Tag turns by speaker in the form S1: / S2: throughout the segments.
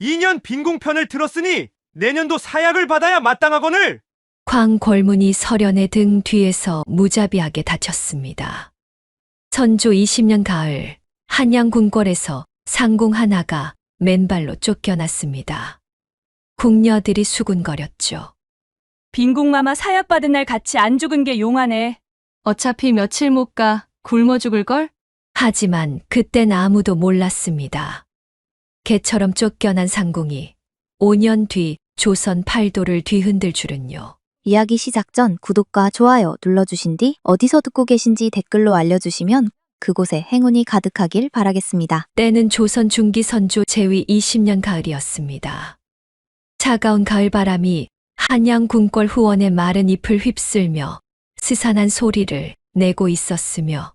S1: 2년 빈궁편을 들었으니 내년도 사약을 받아야 마땅하거늘.
S2: 광골문이 설연의 등 뒤에서 무자비하게 다쳤습니다. 선조 20년 가을 한양 궁궐에서 상궁 하나가 맨발로 쫓겨났습니다. 궁녀들이 수군거렸죠.
S3: 빈궁마마 사약받은 날 같이 안 죽은 게 용하네.
S4: 어차피 며칠 못 가 굶어 죽을걸?
S2: 하지만 그땐 아무도 몰랐습니다. 개처럼 쫓겨난 상궁이 5년 뒤 조선 팔도를 뒤흔들 줄은요.
S5: 이야기 시작 전 구독과 좋아요 눌러주신 뒤 어디서 듣고 계신지 댓글로 알려주시면 그곳에 행운이 가득하길 바라겠습니다.
S2: 때는 조선 중기 선조 제위 20년 가을이었습니다. 차가운 가을바람이 한양 궁궐 후원의 마른 잎을 휩쓸며 스산한 소리를 내고 있었으며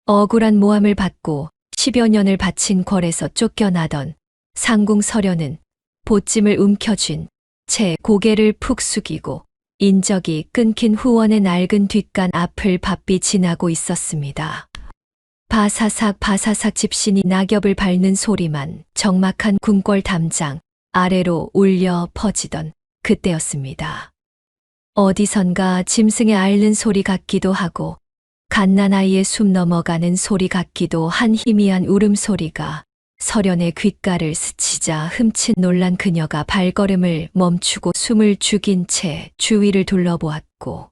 S2: 억울한 모함을 받고 10여 년을 바친 궐에서 쫓겨나던 상궁 서련은 보찜을 움켜쥔 채 고개를 푹 숙이고 인적이 끊긴 후원의 낡은 뒷간 앞을 바삐 지나고 있었습니다. 바사삭 바사삭 집신이 낙엽을 밟는 소리만 적막한 궁궐 담장 아래로 울려 퍼지던 그때였습니다. 어디선가 짐승의 앓는 소리 같기도 하고 갓난아이의 숨 넘어가는 소리 같기도 한 희미한 울음소리가 설연의 귓가를 스치자 흠칫 놀란 그녀가 발걸음을 멈추고 숨을 죽인 채 주위를 둘러보았고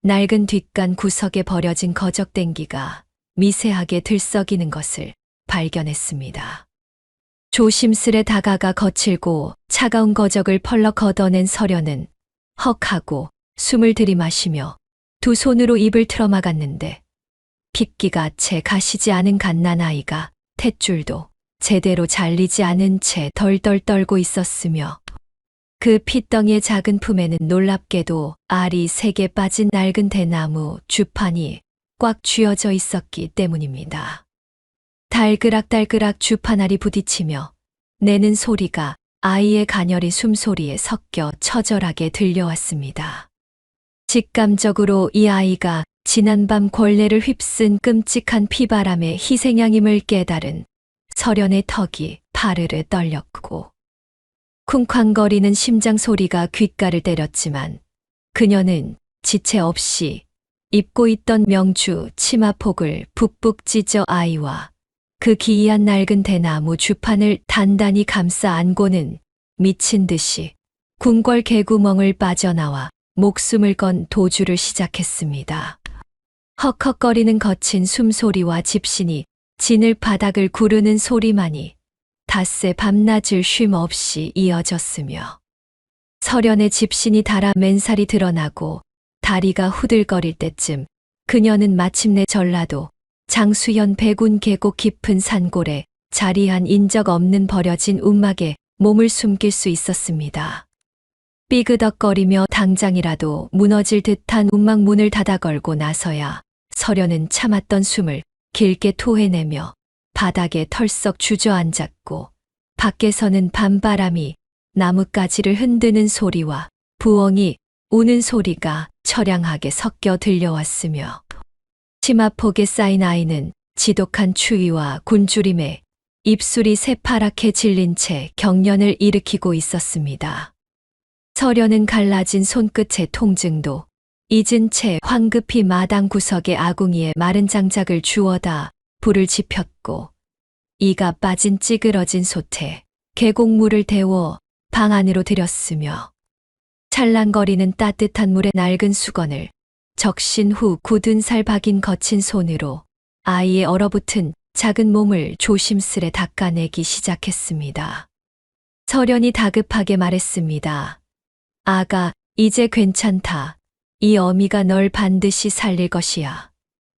S2: 낡은 뒷간 구석에 버려진 거적댕기가 미세하게 들썩이는 것을 발견했습니다. 조심스레 다가가 거칠고 차가운 거적을 펄럭 걷어낸 설연은 헉하고 숨을 들이마시며 두 손으로 입을 틀어막았는데 핏기가 채 가시지 않은 갓난아이가 탯줄도 제대로 잘리지 않은 채 덜덜 떨고 있었으며 그 핏덩이의 작은 품에는 놀랍게도 알이 3개 빠진 낡은 대나무 주판이 꽉 쥐어져 있었기 때문입니다. 달그락달그락 주판알이 부딪히며 내는 소리가 아이의 가녀린 숨소리에 섞여 처절하게 들려왔습니다. 직감적으로 이 아이가 지난밤 걸레를 휩쓴 끔찍한 피바람의 희생양임을 깨달은 설연의 턱이 파르르 떨렸고 쿵쾅거리는 심장 소리가 귓가를 때렸지만 그녀는 지체 없이 입고 있던 명주 치마폭을 북북 찢어 아이와 그 기이한 낡은 대나무 주판을 단단히 감싸 안고는 미친 듯이 궁궐 개구멍을 빠져나와 목숨을 건 도주를 시작했습니다. 헉헉거리는 거친 숨소리와 집신이 진을 바닥을 구르는 소리만이 닷새 밤낮을 쉼 없이 이어졌으며 설연의 집신이 달아 맨살이 드러나고 다리가 후들거릴 때쯤 그녀는 마침내 전라도 장수현 백운 계곡 깊은 산골에 자리한 인적 없는 버려진 움막에 몸을 숨길 수 있었습니다. 삐그덕거리며 당장이라도 무너질 듯한 움막 문을 닫아 걸고 나서야 설연은 참았던 숨을 길게 토해내며 바닥에 털썩 주저앉았고 밖에서는 밤바람이 나뭇가지를 흔드는 소리와 부엉이 우는 소리가 처량하게 섞여 들려왔으며 치마폭에 쌓인 아이는 지독한 추위와 곤주림에 입술이 새파랗게 질린 채 경련을 일으키고 있었습니다. 설연은 갈라진 손끝의 통증도 잊은 채 황급히 마당 구석에 아궁이에 마른 장작을 주워다 불을 지폈고 이가 빠진 찌그러진 솥에 계곡물을 데워 방 안으로 들였으며 찰랑거리는 따뜻한 물에 낡은 수건을 적신 후 굳은 살 박인 거친 손으로 아이의 얼어붙은 작은 몸을 조심스레 닦아내기 시작했습니다. 설연이 다급하게 말했습니다. 아가, 이제 괜찮다. 이 어미가 널 반드시 살릴 것이야.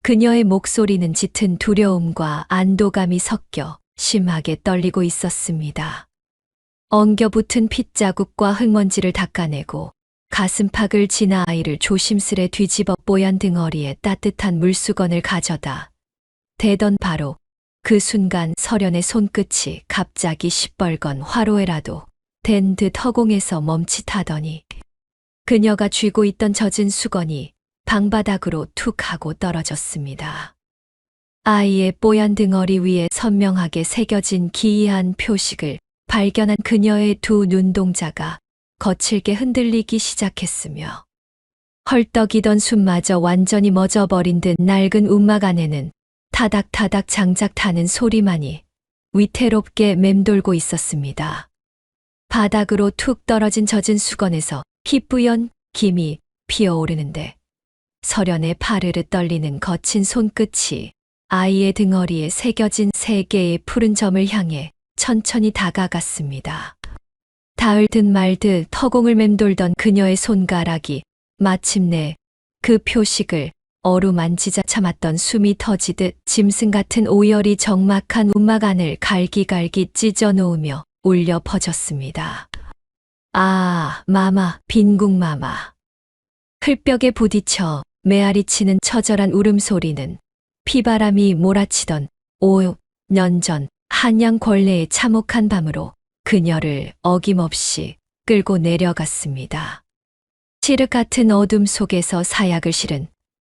S2: 그녀의 목소리는 짙은 두려움과 안도감이 섞여 심하게 떨리고 있었습니다. 엉겨붙은 핏자국과 흙먼지를 닦아내고 가슴팍을 지나 아이를 조심스레 뒤집어 뽀얀 등어리에 따뜻한 물수건을 가져다 대던 바로 그 순간 설연의 손끝이 갑자기 시뻘건 화로에라도 된 듯 허공에서 멈칫하더니 그녀가 쥐고 있던 젖은 수건이 방바닥으로 툭 하고 떨어졌습니다. 아이의 뽀얀 등어리 위에 선명하게 새겨진 기이한 표식을 발견한 그녀의 두 눈동자가 거칠게 흔들리기 시작했으며 헐떡이던 숨마저 완전히 멎어버린 듯 낡은 움막 안에는 타닥타닥 장작 타는 소리만이 위태롭게 맴돌고 있었습니다. 바닥으로 툭 떨어진 젖은 수건에서 희뿌연 김이 피어오르는데 설연의 파르르 떨리는 거친 손끝이 아이의 등허리에 새겨진 세 개의 푸른 점을 향해 천천히 다가갔습니다. 닿을 듯 말 듯 터공을 맴돌던 그녀의 손가락이 마침내 그 표식을 어루만지자 참았던 숨이 터지듯 짐승 같은 오열이 적막한 움막 안을 갈기갈기 찢어 놓으며 울려 퍼졌습니다. 아, 마마, 빈궁마마. 흘벽에 부딪혀 메아리치는 처절한 울음소리는 피바람이 몰아치던 5년 전 한양 권례의 참혹한 밤으로 그녀를 어김없이 끌고 내려갔습니다. 칠흑 같은 어둠 속에서 사약을 실은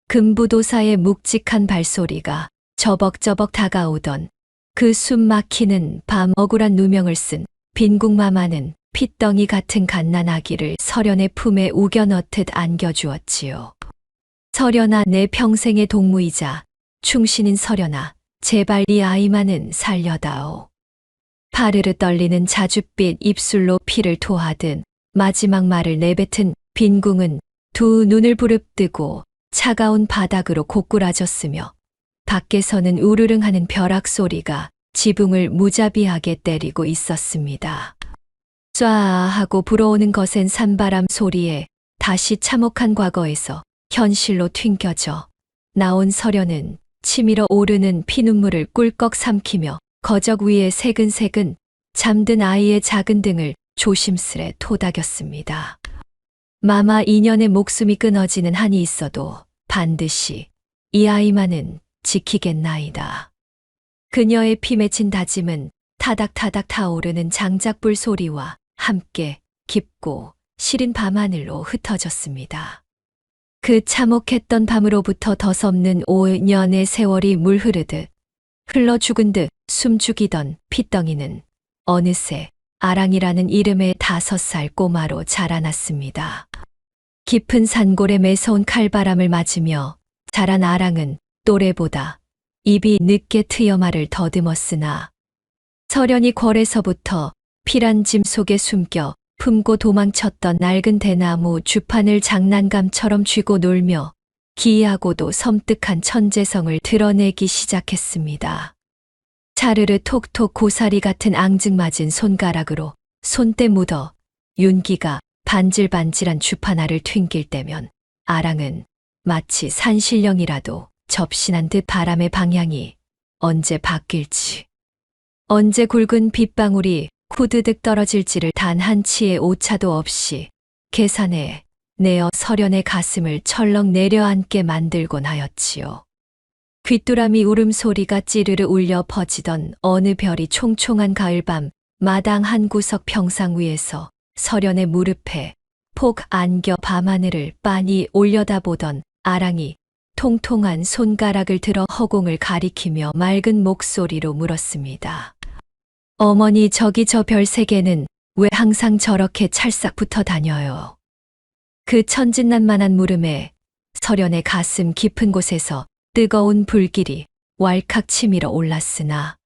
S2: 금부도사의 묵직한 발소리가 저벅저벅 다가오던 그 숨 막히는 밤 억울한 누명을 쓴 빈궁마마는 핏덩이 같은 갓난아기를 설연의 품에 우겨 넣듯 안겨주었지요. 설연아, 내 평생의 동무이자 충신인 설연아, 제발 이 아이만은 살려다오. 파르르 떨리는 자줏빛 입술로 피를 토하듯 마지막 말을 내뱉은 빈궁은 두 눈을 부릅뜨고 차가운 바닥으로 고꾸라졌으며 밖에서는 우르릉하는 벼락 소리가 지붕을 무자비하게 때리고 있었습니다. 쏴 하고 불어오는 거센 산바람 소리에 다시 참혹한 과거에서 현실로 튕겨져 나온 설연은 치밀어 오르는 피눈물을 꿀꺽 삼키며 거적 위에 새근새근 잠든 아이의 작은 등을 조심스레 토닥였습니다. 마마, 이년의 목숨이 끊어지는 한이 있어도 반드시 이 아이만은 지키겠나이다. 그녀의 피 맺힌 다짐은 타닥타닥 타오르는 장작불 소리와 함께 깊고 시린 밤하늘로 흩어졌습니다. 그 참혹했던 밤으로부터 더섭는 5년의 세월이 물 흐르듯 흘러 죽은 듯 숨죽이던 핏덩이는 어느새 아랑이라는 이름의 5살 꼬마로 자라났습니다. 깊은 산골의 매서운 칼바람을 맞으며 자란 아랑은 또래보다 입이 늦게 트여 말을 더듬었으나 설연이 궐에서부터 피란 짐 속에 숨겨 품고 도망쳤던 낡은 대나무 주판을 장난감처럼 쥐고 놀며 기이하고도 섬뜩한 천재성을 드러내기 시작했습니다. 차르르 톡톡 고사리 같은 앙증맞은 손가락으로 손때 묻어 윤기가 반질반질한 주판알을 튕길 때면 아랑은 마치 산신령이라도 접신한 듯 바람의 방향이 언제 바뀔지, 언제 굵은 빗방울이 후드득 떨어질지를 단 한 치의 오차도 없이 계산해 내어 설연의 가슴을 철렁 내려앉게 만들곤 하였지요. 귀뚜라미 울음소리가 찌르르 울려 퍼지던 어느 별이 총총한 가을밤 마당 한 구석 평상 위에서 설연의 무릎에 폭 안겨 밤하늘을 빤히 올려다보던 아랑이 통통한 손가락을 들어 허공을 가리키며 맑은 목소리로 물었습니다. 어머니, 저기 저 별세계는 왜 항상 저렇게 찰싹 붙어 다녀요? 그 천진난만한 물음에 설연의 가슴 깊은 곳에서 뜨거운 불길이 왈칵 치밀어 올랐으나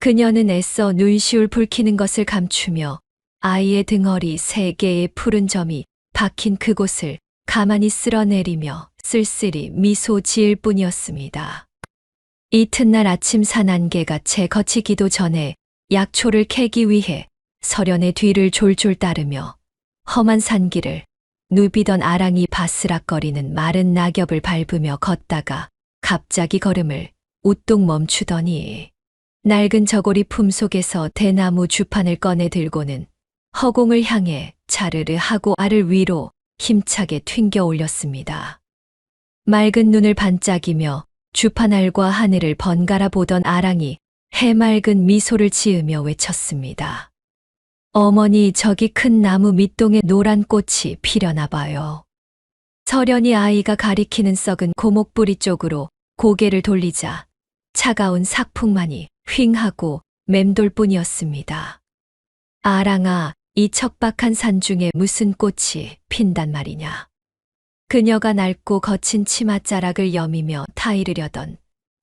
S2: 그녀는 애써 눈시울 붉히는 것을 감추며 아이의 등허리 3개의 푸른 점이 박힌 그곳을 가만히 쓸어내리며 쓸쓸히 미소 지을 뿐이었습니다. 이튿날 아침 산안개가 채 거치기도 전에 약초를 캐기 위해 설연의 뒤를 졸졸 따르며 험한 산길을 누비던 아랑이 바스락거리는 마른 낙엽을 밟으며 걷다가 갑자기 걸음을 우뚝 멈추더니 낡은 저고리 품속에서 대나무 주판을 꺼내 들고는 허공을 향해 자르르 하고 알을 위로 힘차게 튕겨 올렸습니다. 맑은 눈을 반짝이며 주판알과 하늘을 번갈아 보던 아랑이 해맑은 미소를 지으며 외쳤습니다. 어머니, 저기 큰 나무 밑동에 노란 꽃이 피려나 봐요. 설연이 아이가 가리키는 썩은 고목뿌리 쪽으로 고개를 돌리자 차가운 삭풍만이 휑하고 맴돌 뿐이었습니다. 아랑아, 이 척박한 산 중에 무슨 꽃이 핀단 말이냐. 그녀가 낡고 거친 치맛자락을 여미며 타이르려던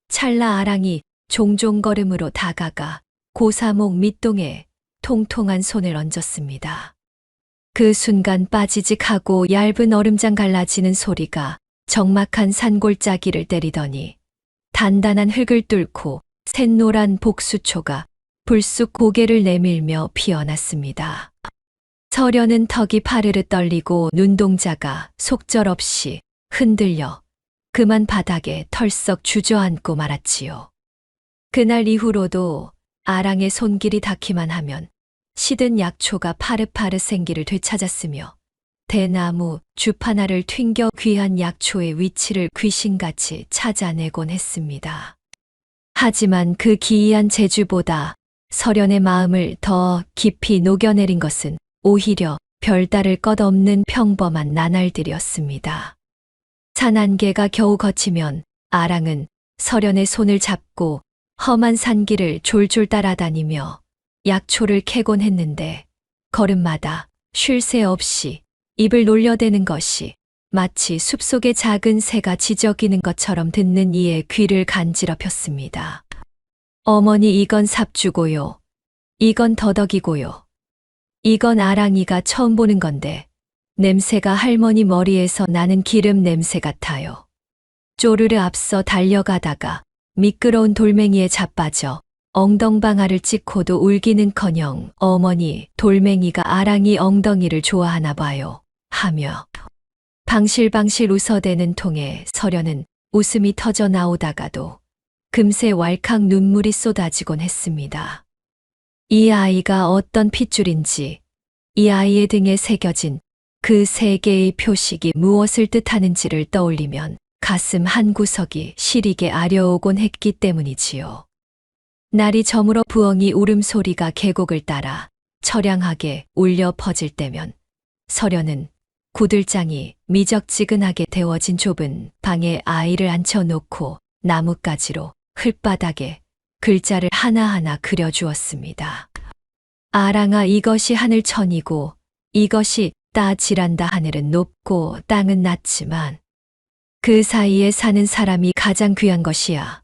S2: 찰나 아랑이 종종 걸음으로 다가가 고사목 밑동에 통통한 손을 얹었습니다. 그 순간 빠지직하고 얇은 얼음장 갈라지는 소리가 적막한 산골짜기를 때리더니 단단한 흙을 뚫고 샛노란 복수초가 불쑥 고개를 내밀며 피어났습니다. 서련은 턱이 파르르 떨리고 눈동자가 속절없이 흔들려 그만 바닥에 털썩 주저앉고 말았지요. 그날 이후로도 아랑의 손길이 닿기만 하면 시든 약초가 파릇파릇 생기를 되찾았으며 대나무 주파나를 튕겨 귀한 약초의 위치를 귀신같이 찾아내곤 했습니다. 하지만 그 기이한 재주보다 서련의 마음을 더 깊이 녹여내린 것은 오히려 별다를 것 없는 평범한 나날들이었습니다. 산 안개가 겨우 걷히면 아랑은 서련의 손을 잡고 험한 산길을 졸졸 따라다니며 약초를 캐곤 했는데 걸음마다 쉴 새 없이 입을 놀려대는 것이 마치 숲속의 작은 새가 지저귀는 것처럼 듣는 이의 귀를 간지럽혔습니다. 어머니, 이건 삽주고요. 이건 더덕이고요. 이건 아랑이가 처음 보는 건데 냄새가 할머니 머리에서 나는 기름 냄새 같아요. 쪼르르 앞서 달려가다가 미끄러운 돌멩이에 자빠져 엉덩방아를 찍고도 울기는커녕 어머니, 돌멩이가 아랑이 엉덩이를 좋아하나 봐요. 하며 방실방실 웃어대는 통에 서련은 웃음이 터져 나오다가도 금세 왈칵 눈물이 쏟아지곤 했습니다. 이 아이가 어떤 핏줄인지, 이 아이의 등에 새겨진 그 세 개의 표식이 무엇을 뜻하는지를 떠올리면 가슴 한구석이 시리게 아려오곤 했기 때문이지요. 날이 저물어 부엉이 울음소리가 계곡을 따라 처량하게 울려 퍼질 때면 서련은 구들장이 미적지근하게 데워진 좁은 방에 아이를 앉혀놓고 나뭇가지로 흙바닥에 글자를 하나하나 그려주었습니다. 아랑아, 이것이 하늘천이고 이것이 따지란다. 하늘은 높고 땅은 낮지만 그 사이에 사는 사람이 가장 귀한 것이야.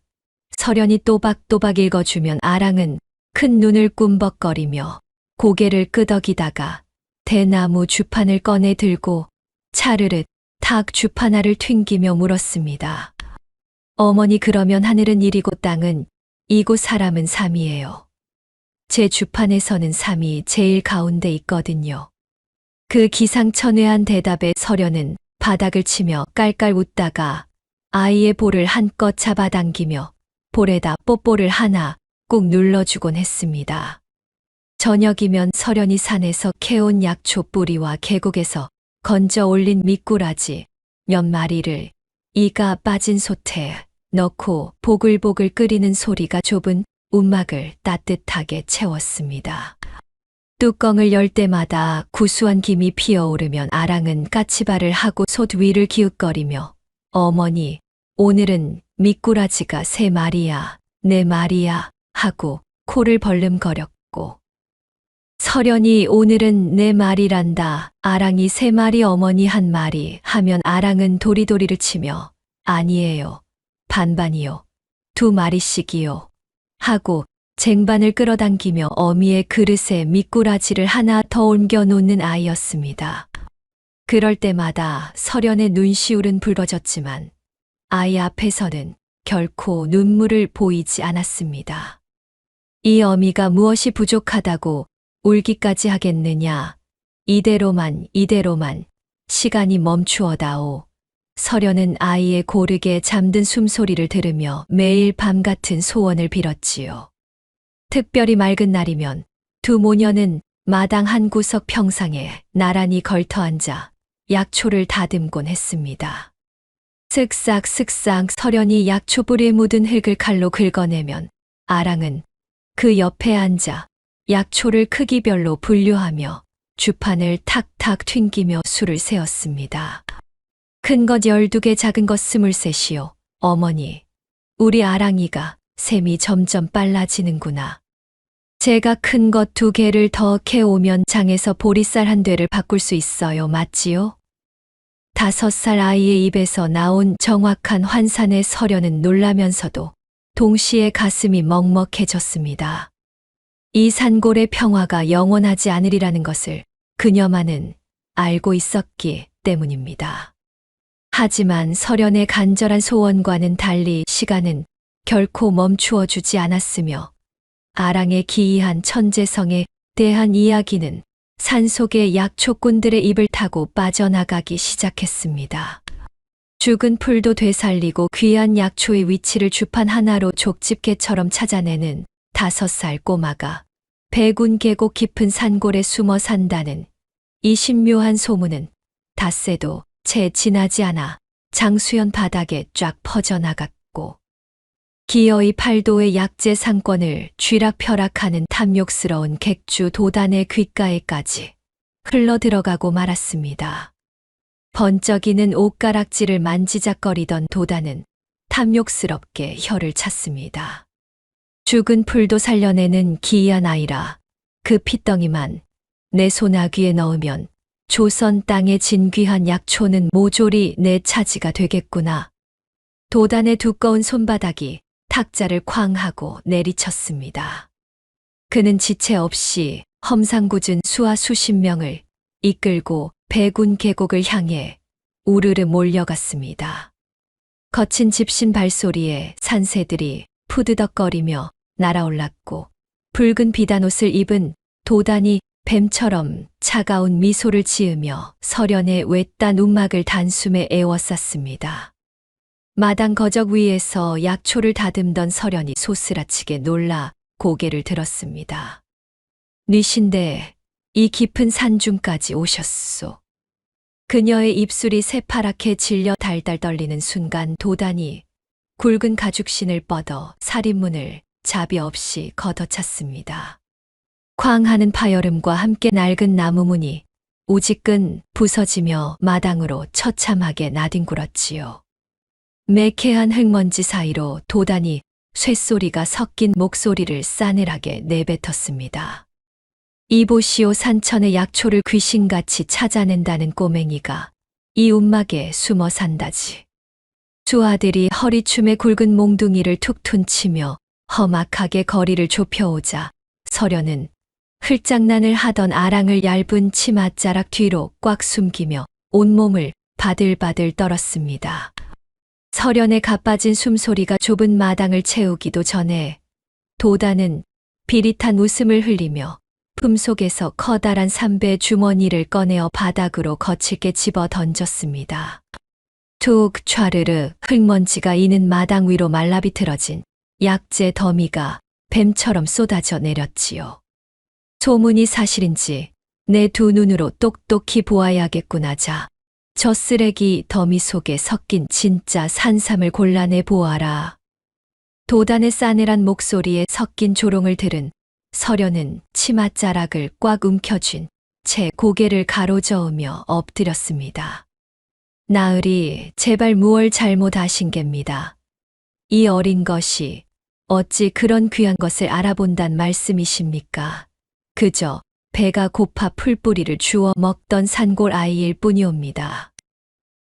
S2: 서련이 또박또박 읽어주면 아랑은 큰 눈을 꿈벅거리며 고개를 끄덕이다가 대나무 주판을 꺼내 들고 차르륵 탁 주판알을 튕기며 물었습니다. 어머니, 그러면 하늘은 1이고 땅은 2고 사람은 3이에요. 제 주판에서는 3이 제일 가운데 있거든요. 그 기상천외한 대답에 서련은 바닥을 치며 깔깔 웃다가 아이의 볼을 한껏 잡아당기며 볼에다 뽀뽀를 하나 꾹 눌러주곤 했습니다. 저녁이면 서련이 산에서 캐온 약초 뿌리와 계곡에서 건져 올린 미꾸라지 몇 마리를 이가 빠진 솥에 넣고 보글보글 끓이는 소리가 좁은 움막을 따뜻하게 채웠습니다. 뚜껑을 열 때마다 구수한 김이 피어오르면 아랑은 까치발을 하고 솥 위를 기웃거리며 어머니, 오늘은 미꾸라지가 3마리야, 4마리야 하고 코를 벌름거렸고 서련이 오늘은 4마리란다. 아랑이 3마리, 어머니 1마리 하면 아랑은 도리도리를 치며 아니에요. 반반이요. 2마리씩이요. 하고 쟁반을 끌어당기며 어미의 그릇에 미꾸라지를 하나 더 옮겨 놓는 아이였습니다. 그럴 때마다 서련의 눈시울은 붉어졌지만 아이 앞에서는 결코 눈물을 보이지 않았습니다. 이 어미가 무엇이 부족하다고 울기까지 하겠느냐. 이대로만 시간이 멈추어다오. 서련은 아이의 고르게 잠든 숨소리를 들으며 매일 밤 같은 소원을 빌었지요. 특별히 맑은 날이면 두 모녀는 마당 한 구석 평상에 나란히 걸터앉아 약초를 다듬곤 했습니다. 쓱싹쓱싹 서련이 약초 뿌리에 묻은 흙을 칼로 긁어내면 아랑은 그 옆에 앉아 약초를 크기별로 분류하며 주판을 탁탁 튕기며 수를 세었습니다. 큰 것 12개, 작은 것 23이요. 어머니, 우리 아랑이가 셈이 점점 빨라지는구나. 제가 큰 것 2개를 더 캐오면 장에서 보리쌀 1대를 바꿀 수 있어요. 맞지요? 5살 아이의 입에서 나온 정확한 환산의 서련은 놀라면서도 동시에 가슴이 먹먹해졌습니다. 이 산골의 평화가 영원하지 않으리라는 것을 그녀만은 알고 있었기 때문입니다. 하지만 서련의 간절한 소원과는 달리 시간은 결코 멈추어 주지 않았으며 아랑의 기이한 천재성에 대한 이야기는 산속의 약초꾼들의 입을 타고 빠져나가기 시작했습니다. 죽은 풀도 되살리고 귀한 약초의 위치를 주판 하나로 족집게처럼 찾아내는 5살 꼬마가 백운 계곡 깊은 산골에 숨어 산다는 이 신묘한 소문은 닷새도 채 지나지 않아 장수연 바닥에 쫙 퍼져나갔고 기어이 팔도의 약재 상권을 쥐락펴락하는 탐욕스러운 객주 도단의 귓가에까지 흘러들어가고 말았습니다. 번쩍이는 옷가락질을 만지작거리던 도단은 탐욕스럽게 혀를 찼습니다. 죽은 풀도 살려내는 기이한 아이라 그 핏덩이만 내 소나귀에 넣으면 조선 땅의 진귀한 약초는 모조리 내 차지가 되겠구나. 도단의 두꺼운 손바닥이 탁자를 쾅 하고 내리쳤습니다. 그는 지체 없이 험상궂은 수하 수십 명을 이끌고 백운 계곡을 향해 우르르 몰려갔습니다. 거친 집신 발소리에 산새들이 푸드덕거리며 날아올랐고 붉은 비단옷을 입은 도단이 뱀처럼 차가운 미소를 지으며 서련의 외딴 움막을 단숨에 에워쌌습니다. 마당 거적 위에서 약초를 다듬던 서련이 소스라치게 놀라 고개를 들었습니다. 뉘신데 이 깊은 산중까지 오셨소. 그녀의 입술이 새파랗게 질려 달달 떨리는 순간 도단이 굵은 가죽신을 뻗어 살인문을 자비 없이 걷어찼습니다. 쾅 하는 파열음과 함께 낡은 나무문이 우지끈 부서지며 마당으로 처참하게 나뒹굴었지요. 매캐한 흙먼지 사이로 도단이 쇳소리가 섞인 목소리를 싸늘하게 내뱉었습니다. 이보시오, 산천의 약초를 귀신같이 찾아낸다는 꼬맹이가 이 움막에 숨어 산다지. 수아들이 허리춤에 굵은 몽둥이를 툭 퉁치며 험악하게 거리를 좁혀오자 서련은 흘장난을 하던 아랑을 얇은 치맛자락 뒤로 꽉 숨기며 온몸을 바들바들 떨었습니다. 서련의 가빠진 숨소리가 좁은 마당을 채우기도 전에 도단은 비릿한 웃음을 흘리며 품속에서 커다란 삼배 주머니를 꺼내어 바닥으로 거칠게 집어 던졌습니다. 툭 촤르르 흙먼지가 이는 마당 위로 말라비틀어진 약재 더미가 뱀처럼 쏟아져 내렸지요. 소문이 사실인지 내 2 눈으로 똑똑히 보아야겠구나. 자, 저 쓰레기 더미 속에 섞인 진짜 산삼을 골라내 보아라. 도단의 싸늘한 목소리에 섞인 조롱을 들은 서련은 치맛자락을 꽉 움켜쥔 채 고개를 가로저으며 엎드렸습니다. 나으리, 제발 무얼 잘못하신 geb니다. 이 어린 것이 어찌 그런 귀한 것을 알아본단 말씀이십니까? 그저 배가 고파 풀뿌리를 주워 먹던 산골 아이일 뿐이옵니다.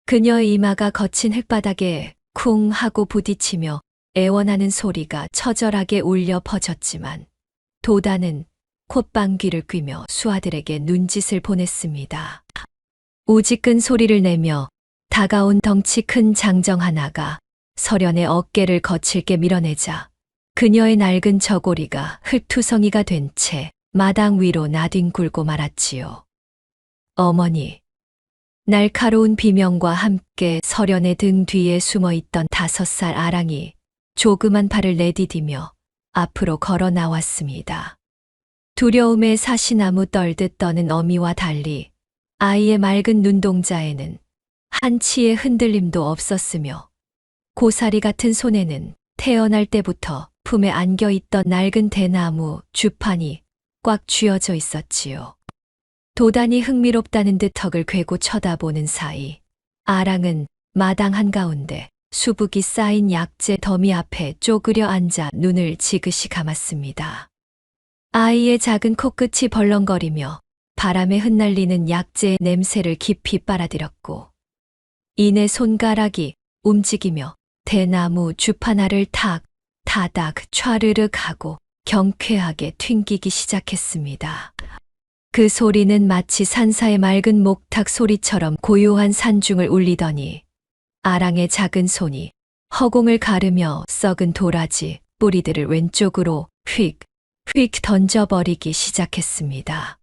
S2: 그녀의 이마가 거친 흙바닥에 쿵 하고 부딪히며 애원하는 소리가 처절하게 울려 퍼졌지만 도단은 콧방귀를 뀌며 수아들에게 눈짓을 보냈습니다. 우지끈 소리를 내며 다가온 덩치 큰 장정 하나가 서련의 어깨를 거칠게 밀어내자 그녀의 낡은 저고리가 흙투성이가 된 채 마당 위로 나뒹굴고 말았지요. 어머니. 날카로운 비명과 함께 서련의 등 뒤에 숨어있던 5살 아랑이 조그만 발을 내디디며 앞으로 걸어 나왔습니다. 두려움에 사시나무 떨듯 떠는 어미와 달리 아이의 맑은 눈동자에는 한치의 흔들림도 없었으며 고사리 같은 손에는 태어날 때부터 품에 안겨 있던 낡은 대나무 주판이 꽉 쥐어져 있었지요. 도단이 흥미롭다는 듯 턱을 괴고 쳐다보는 사이 아랑은 마당 한가운데 수북이 쌓인 약재 더미 앞에 쪼그려 앉아 눈을 지그시 감았습니다. 아이의 작은 코끝이 벌렁거리며 바람에 흩날리는 약재의 냄새를 깊이 빨아들였고, 이내 손가락이 움직이며 대나무 주파나를 탁, 타닥, 촤르륵 하고 경쾌하게 튕기기 시작했습니다. 그 소리는 마치 산사의 맑은 목탁 소리처럼 고요한 산중을 울리더니 아랑의 작은 손이 허공을 가르며 썩은 도라지 뿌리들을 왼쪽으로 휙 던져버리기 시작했습니다.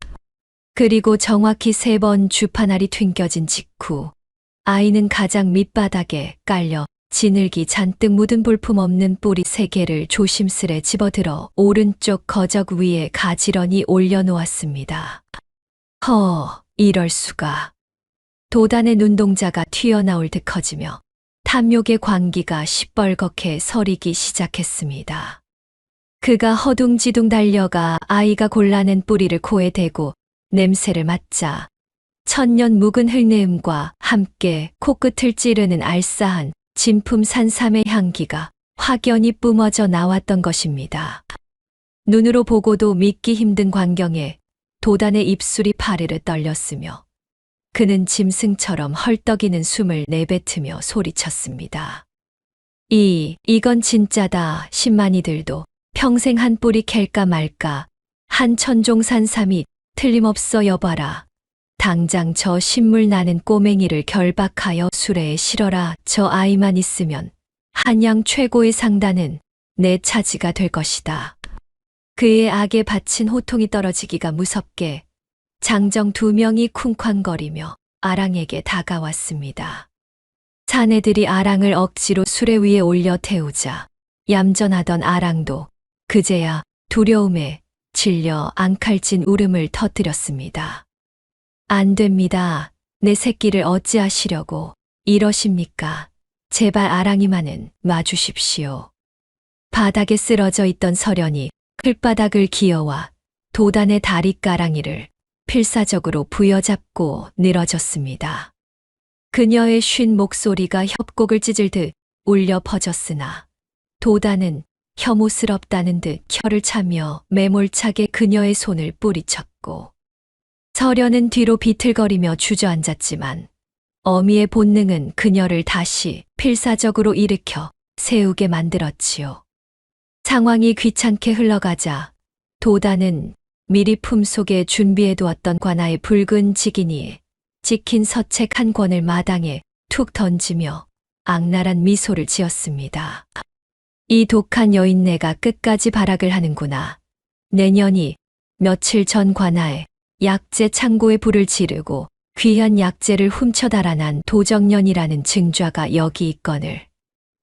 S2: 그리고 정확히 3번 주파날이 튕겨진 직후 아이는 가장 밑바닥에 깔려 진흙이 잔뜩 묻은 볼품없는 뿌리 3개를 조심스레 집어들어 오른쪽 거적 위에 가지런히 올려놓았습니다. 이럴 수가. 도단의 눈동자가 튀어나올 듯 커지며 탐욕의 광기가 시뻘겋게 서리기 시작했습니다. 그가 허둥지둥 달려가 아이가 골라낸 뿌리를 코에 대고 냄새를 맡자 천년 묵은 흙내음과 함께 코끝을 찌르는 알싸한 진품 산삼의 향기가 확연히 뿜어져 나왔던 것입니다. 눈으로 보고도 믿기 힘든 광경에 도단의 입술이 파르르 떨렸으며 그는 짐승처럼 헐떡이는 숨을 내뱉으며 소리쳤습니다. 이건 진짜다. 10만이들도 평생 한 뿌리 캘까 말까. 한 천종 산삼이 틀림없어 여봐라. 당장 저 신물 나는 꼬맹이를 결박하여 수레에 실어라. 저 아이만 있으면 한양 최고의 상단은 내 차지가 될 것이다. 그의 악에 바친 호통이 떨어지기가 무섭게 장정 2명이 쿵쾅거리며 아랑에게 다가왔습니다. 사내들이 아랑을 억지로 수레 위에 올려 태우자 얌전하던 아랑도 그제야 두려움에 질려 앙칼진 울음을 터뜨렸습니다. 안 됩니다. 내 새끼를 어찌하시려고 이러십니까? 제발 아랑이만은 놔주십시오. 바닥에 쓰러져 있던 서련이 클바닥을 기어와 도단의 다리가랑이를 필사적으로 부여잡고 늘어졌습니다. 그녀의 쉰 목소리가 협곡을 찢을 듯 울려 퍼졌으나 도단은 혐오스럽다는 듯 혀를 차며 매몰차게 그녀의 손을 뿌리쳤고 서련은 뒤로 비틀거리며 주저앉았지만 어미의 본능은 그녀를 다시 필사적으로 일으켜 세우게 만들었지요. 상황이 귀찮게 흘러가자 도단은 미리 품속에 준비해두었던 관아의 붉은 지기니에 찍힌 서책 한 권을 마당에 툭 던지며 악랄한 미소를 지었습니다. 이 독한 여인네가 끝까지 발악을 하는구나. 내년이 며칠 전 관아에 약재 창고에 불을 지르고 귀한 약재를 훔쳐 달아난 도적년이라는 증좌가 여기 있거늘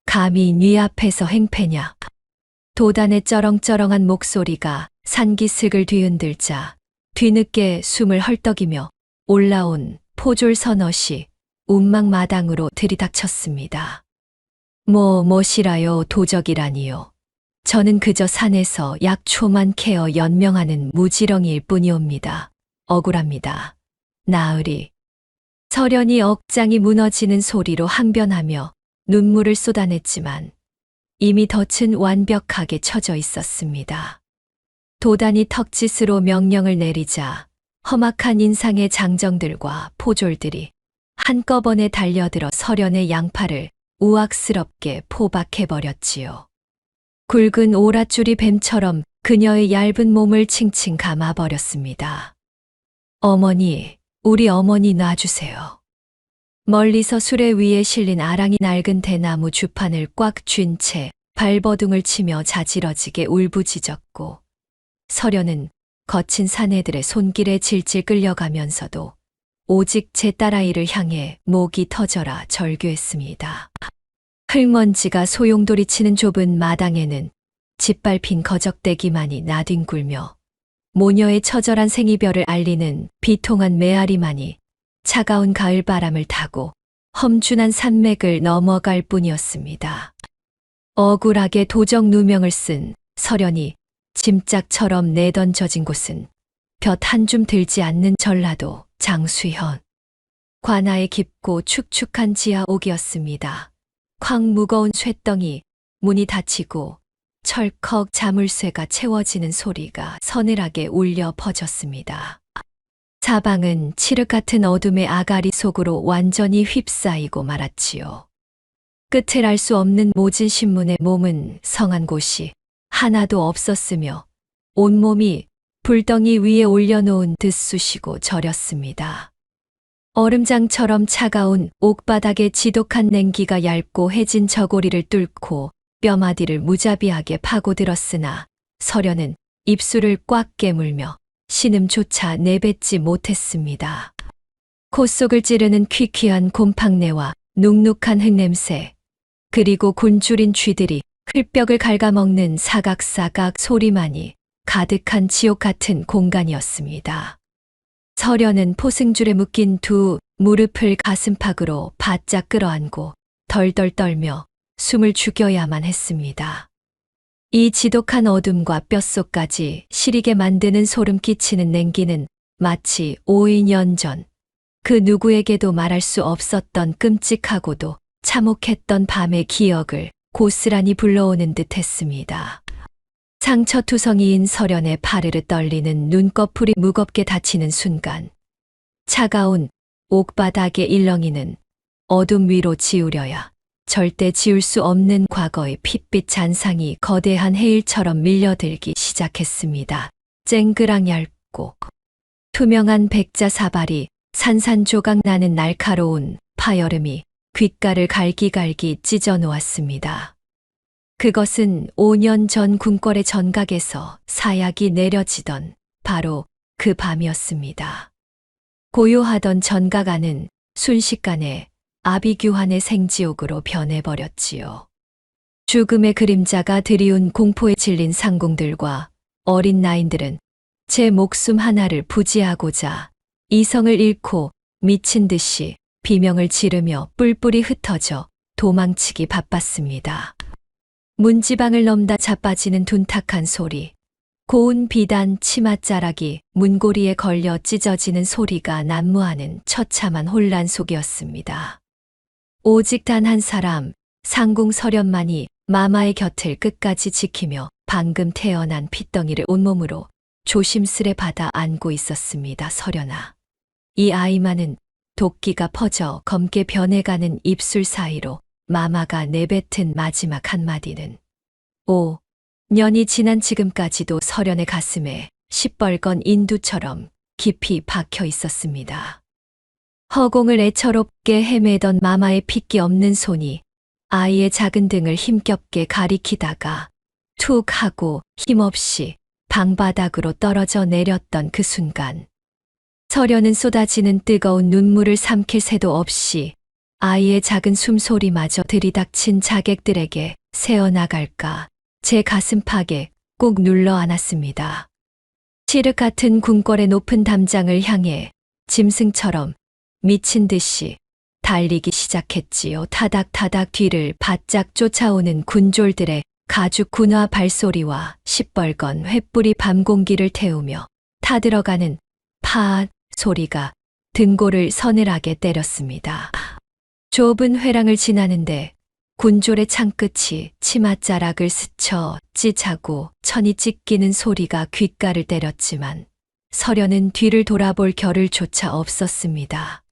S2: 감히 네 앞에서 행패냐. 도단의 쩌렁쩌렁한 목소리가 산기슭을 뒤흔들자 뒤늦게 숨을 헐떡이며 올라온 포졸 서넛이 운막 마당으로 들이닥쳤습니다. 뭐시라요 도적이라니요. 저는 그저 산에서 약초만 캐어 연명하는 무지렁이일 뿐이옵니다. 억울합니다. 나으리. 서련이 억장이 무너지는 소리로 항변하며 눈물을 쏟아냈지만 이미 덫은 완벽하게 쳐져 있었습니다. 도단이 턱짓으로 명령을 내리자 험악한 인상의 장정들과 포졸들이 한꺼번에 달려들어 서련의 양팔을 우악스럽게 포박해버렸지요. 굵은 오랏줄이 뱀처럼 그녀의 얇은 몸을 칭칭 감아버렸습니다. 어머니, 우리 어머니 놔주세요. 멀리서 수레 위에 실린 아랑이 낡은 대나무 주판을 꽉 쥔 채 발버둥을 치며 자지러지게 울부짖었고 서련은 거친 사내들의 손길에 질질 끌려가면서도 오직 제 딸아이를 향해 목이 터져라 절규했습니다. 흙먼지가 소용돌이치는 좁은 마당에는 짓밟힌 거적대기만이 나뒹굴며 모녀의 처절한 생이별을 알리는 비통한 메아리만이 차가운 가을바람을 타고 험준한 산맥을 넘어갈 뿐이었습니다. 억울하게 도적 누명을 쓴 서련이 짐짝처럼 내던져진 곳은 볕 한 줌 들지 않는 전라도 장수현. 관아의 깊고 축축한 지하 옥이었습니다. 쾅 무거운 쇠덩이, 문이 닫히고 철컥 자물쇠가 채워지는 소리가 서늘하게 울려 퍼졌습니다. 사방은 칠흑 같은 어둠의 아가리 속으로 완전히 휩싸이고 말았지요. 끝을 알 수 없는 모진 신문의 몸은 성한 곳이 하나도 없었으며 온몸이 불덩이 위에 올려놓은 듯 쑤시고 저렸습니다. 얼음장처럼 차가운 옥바닥의 지독한 냉기가 얇고 해진 저고리를 뚫고 뼈마디를 무자비하게 파고들었으나 서련은 입술을 꽉 깨물며 신음조차 내뱉지 못했습니다. 코 속을 찌르는 퀴퀴한 곰팡내와 눅눅한 흙냄새, 그리고 곤줄인 쥐들이 흙벽을 갉아먹는 사각사각 소리만이 가득한 지옥 같은 공간이었습니다. 서련은 포승줄에 묶인 두 무릎을 가슴팍으로 바짝 끌어안고 덜덜 떨며 숨을 죽여야만 했습니다. 이 지독한 어둠과 뼛속까지 시리게 만드는 소름 끼치는 냉기는 마치 5년 전 그 누구에게도 말할 수 없었던 끔찍하고도 참혹했던 밤의 기억을 고스란히 불러오는 듯 했습니다. 상처투성이인 서련의 파르르 떨리는 눈꺼풀이 무겁게 닫히는 순간 차가운 옥바닥의 일렁이는 어둠 위로 지우려야 절대 지울 수 없는 과거의 핏빛 잔상이 거대한 해일처럼 밀려들기 시작했습니다. 쨍그랑 얇고 투명한 백자 사발이 산산조각 나는 날카로운 파여름이 귓가를 갈기갈기 찢어 놓았습니다. 그것은 5년 전 궁궐의 전각에서 사약이 내려지던 바로 그 밤이었습니다. 고요하던 전각 안은 순식간에 아비규환의 생지옥으로 변해버렸지요. 죽음의 그림자가 드리운 공포에 질린 상궁들과 어린 나인들은 제 목숨 하나를 부지하고자 이성을 잃고 미친 듯이 비명을 지르며 뿔뿔이 흩어져 도망치기 바빴습니다. 문지방을 넘다 자빠지는 둔탁한 소리, 고운 비단 치맛자락이 문고리에 걸려 찢어지는 소리가 난무하는 처참한 혼란 속이었습니다. 오직 단 한 사람, 상궁 서련만이 마마의 곁을 끝까지 지키며 방금 태어난 핏덩이를 온몸으로 조심스레 받아 안고 있었습니다. 서련아. 이 아이만은 도끼가 퍼져 검게 변해가는 입술 사이로 마마가 내뱉은 마지막 한마디는 5년이 지난 지금까지도 서련의 가슴에 시뻘건 인두처럼 깊이 박혀 있었습니다. 허공을 애처롭게 헤매던 마마의 핏기 없는 손이 아이의 작은 등을 힘겹게 가리키다가 툭 하고 힘없이 방바닥으로 떨어져 내렸던 그 순간 서련은 쏟아지는 뜨거운 눈물을 삼킬 새도 없이 아이의 작은 숨소리마저 들이닥친 자객들에게 새어나갈까 제 가슴팍에 꼭 눌러 안았습니다. 칠흑 같은 궁궐의 높은 담장을 향해 짐승처럼 미친 듯이 달리기 시작했지요. 타닥타닥 뒤를 바짝 쫓아오는 군졸들의 가죽 군화 발소리와 시뻘건 횃불이 밤 공기를 태우며 타들어가는 파 소리가 등골을 서늘하게 때렸습니다. 좁은 회랑을 지나는데 군졸의 창끝이 치맛자락을 스쳐 찌차고 천이 찢기는 소리가 귓가를 때렸지만 서련은 뒤를 돌아볼 겨를 조차 없었습니다.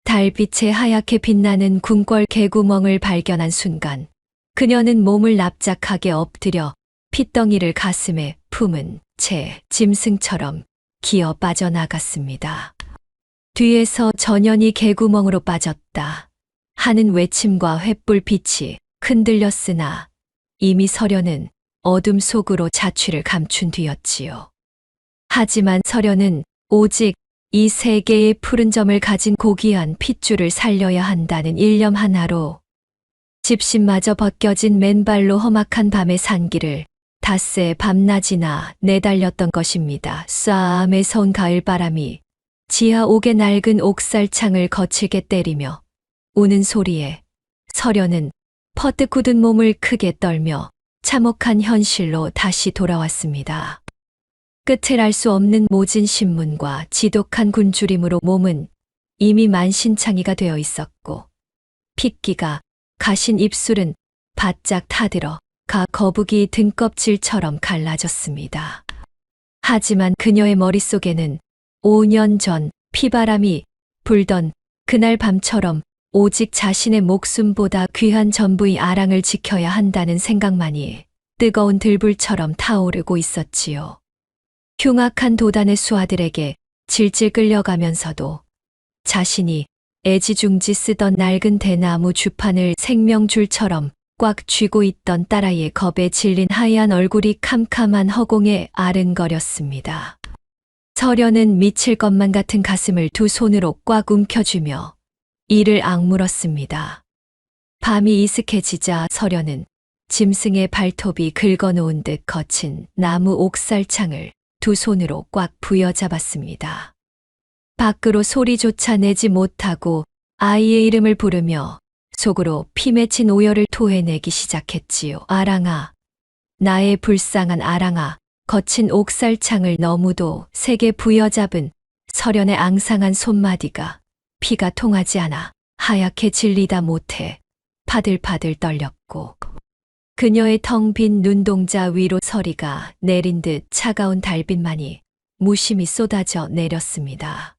S2: 달빛에 하얗게 빛나는 궁궐 개구멍을 발견한 순간 그녀는 몸을 납작하게 엎드려 핏덩이를 가슴에 품은 채 짐승처럼 기어 빠져나갔습니다. 뒤에서 전연이 개구멍으로 빠졌다 하는 외침과 횃불빛이 흔들렸으나 이미 서련은 어둠 속으로 자취를 감춘 뒤였지요. 하지만 서련은 오직 이 세계의 푸른 점을 가진 고귀한 핏줄을 살려야 한다는 일념 하나로 집신마저 벗겨진 맨발로 험악한 밤의 산길을 닷새 밤낮이나 내달렸던 것입니다. 쏴암의 선 가을바람이 지하 옥의 낡은 옥살창을 거칠게 때리며 우는 소리에 서련은 퍼뜩 굳은 몸을 크게 떨며 참혹한 현실로 다시 돌아왔습니다. 끝을 알 수 없는 모진 신문과 지독한 굶주림으로 몸은 이미 만신창이가 되어 있었고 핏기가 가신 입술은 바짝 타들어 거북이 등껍질처럼 갈라졌습니다. 하지만 그녀의 머릿속에는 5년 전 피바람이 불던 그날 밤처럼 오직 자신의 목숨보다 귀한 전부의 아랑을 지켜야 한다는 생각만이 뜨거운 들불처럼 타오르고 있었지요. 흉악한 도단의 수하들에게 질질 끌려가면서도 자신이 애지중지 쓰던 낡은 대나무 주판을 생명줄처럼 꽉 쥐고 있던 딸아이의 겁에 질린 하얀 얼굴이 캄캄한 허공에 아른거렸습니다. 서련은 미칠 것만 같은 가슴을 두 손으로 꽉 움켜쥐며 이를 악물었습니다. 밤이 이슥해지자 서련은 짐승의 발톱이 긁어놓은 듯 거친 나무 옥살창을 두 손으로 꽉 부여잡았습니다. 밖으로 소리조차 내지 못하고 아이의 이름을 부르며 속으로 피 맺힌 오열을 토해내기 시작했지요. 아랑아, 나의 불쌍한 아랑아. 거친 옥살창을 너무도 세게 부여잡은 서련의 앙상한 손마디가 피가 통하지 않아 하얗게 질리다 못해 파들파들 떨렸고 그녀의 텅 빈 눈동자 위로 서리가 내린 듯 차가운 달빛만이 무심히 쏟아져 내렸습니다.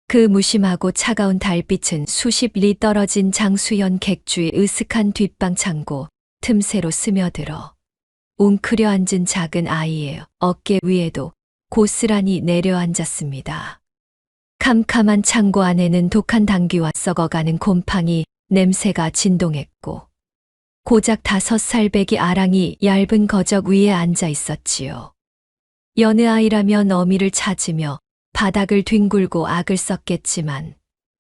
S2: 그 무심하고 차가운 달빛은 수십 리 떨어진 장수연 객주의 으슥한 뒷방 창고 틈새로 스며들어 웅크려 앉은 작은 아이의 어깨 위에도 고스란히 내려앉았습니다. 캄캄한 창고 안에는 독한 당귀와 썩어가는 곰팡이 냄새가 진동했고 고작 5살배기 아랑이 얇은 거적 위에 앉아 있었지요. 여느 아이라면 어미를 찾으며 바닥을 뒹굴고 악을 썼겠지만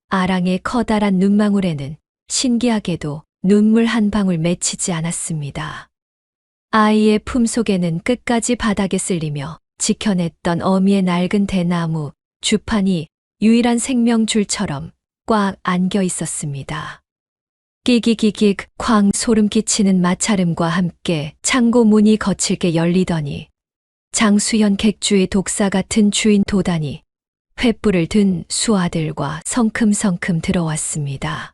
S2: 아랑의 커다란 눈망울에는 신기하게도 눈물 한 방울 맺히지 않았습니다. 아이의 품속에는 끝까지 바닥에 쓸리며 지켜냈던 어미의 낡은 대나무 주판이 유일한 생명줄처럼 꽉 안겨 있었습니다. 끼기기기 쾅 소름 끼치는 마찰음과 함께 창고 문이 거칠게 열리더니 장수연 객주의 독사 같은 주인 도단이 횃불을 든 수아들과 성큼성큼 들어왔습니다.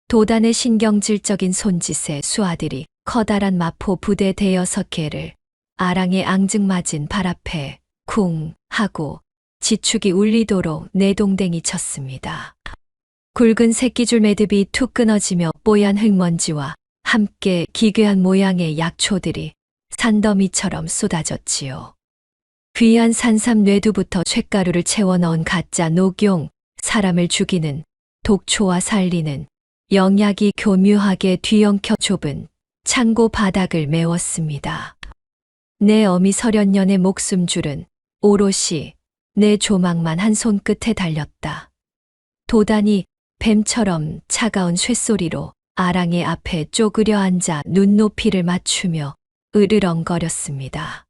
S2: 도단의 신경질적인 손짓에 수아들이 커다란 마포 부대 대여섯 개를 아랑에 앙증맞은 발 앞에 쿵 하고 지축이 울리도록 내동댕이 쳤습니다. 굵은 새끼줄 매듭이 툭 끊어지며 뽀얀 흙먼지와 함께 기괴한 모양의 약초들이 산더미처럼 쏟아졌지요. 귀한 산삼 뇌두부터 쇳가루를 채워 넣은 가짜 녹용, 사람을 죽이는 독초와 살리는 영약이 교묘하게 뒤엉켜 좁은 창고 바닥을 메웠습니다. 내 어미 서련년의 목숨줄은 오롯이 내 조망만 한 손끝에 달렸다. 도단이 뱀처럼 차가운 쇳소리로 아랑의 앞에 쪼그려 앉아 눈높이를 맞추며 으르렁거렸습니다.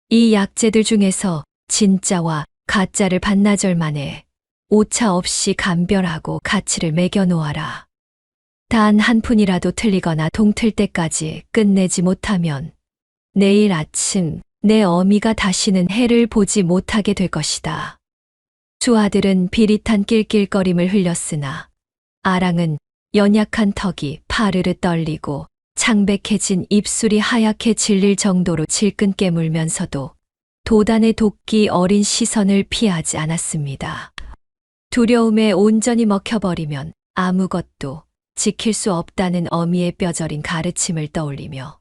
S2: 이 약재들 중에서 진짜와 가짜를 반나절 만에 오차 없이 감별하고 가치를 매겨 놓아라. 단 한 푼이라도 틀리거나 동틀 때까지 끝내지 못하면 내일 아침 내 어미가 다시는 해를 보지 못하게 될 것이다. 수아들은 비릿한 낄낄거림을 흘렸으나 아랑은 연약한 턱이 파르르 떨리고 창백해진 입술이 하얗게 질릴 정도로 질끈 깨물면서도 도단의 도끼 어린 시선을 피하지 않았습니다. 두려움에 온전히 먹혀버리면 아무것도 지킬 수 없다는 어미의 뼈저린 가르침을 떠올리며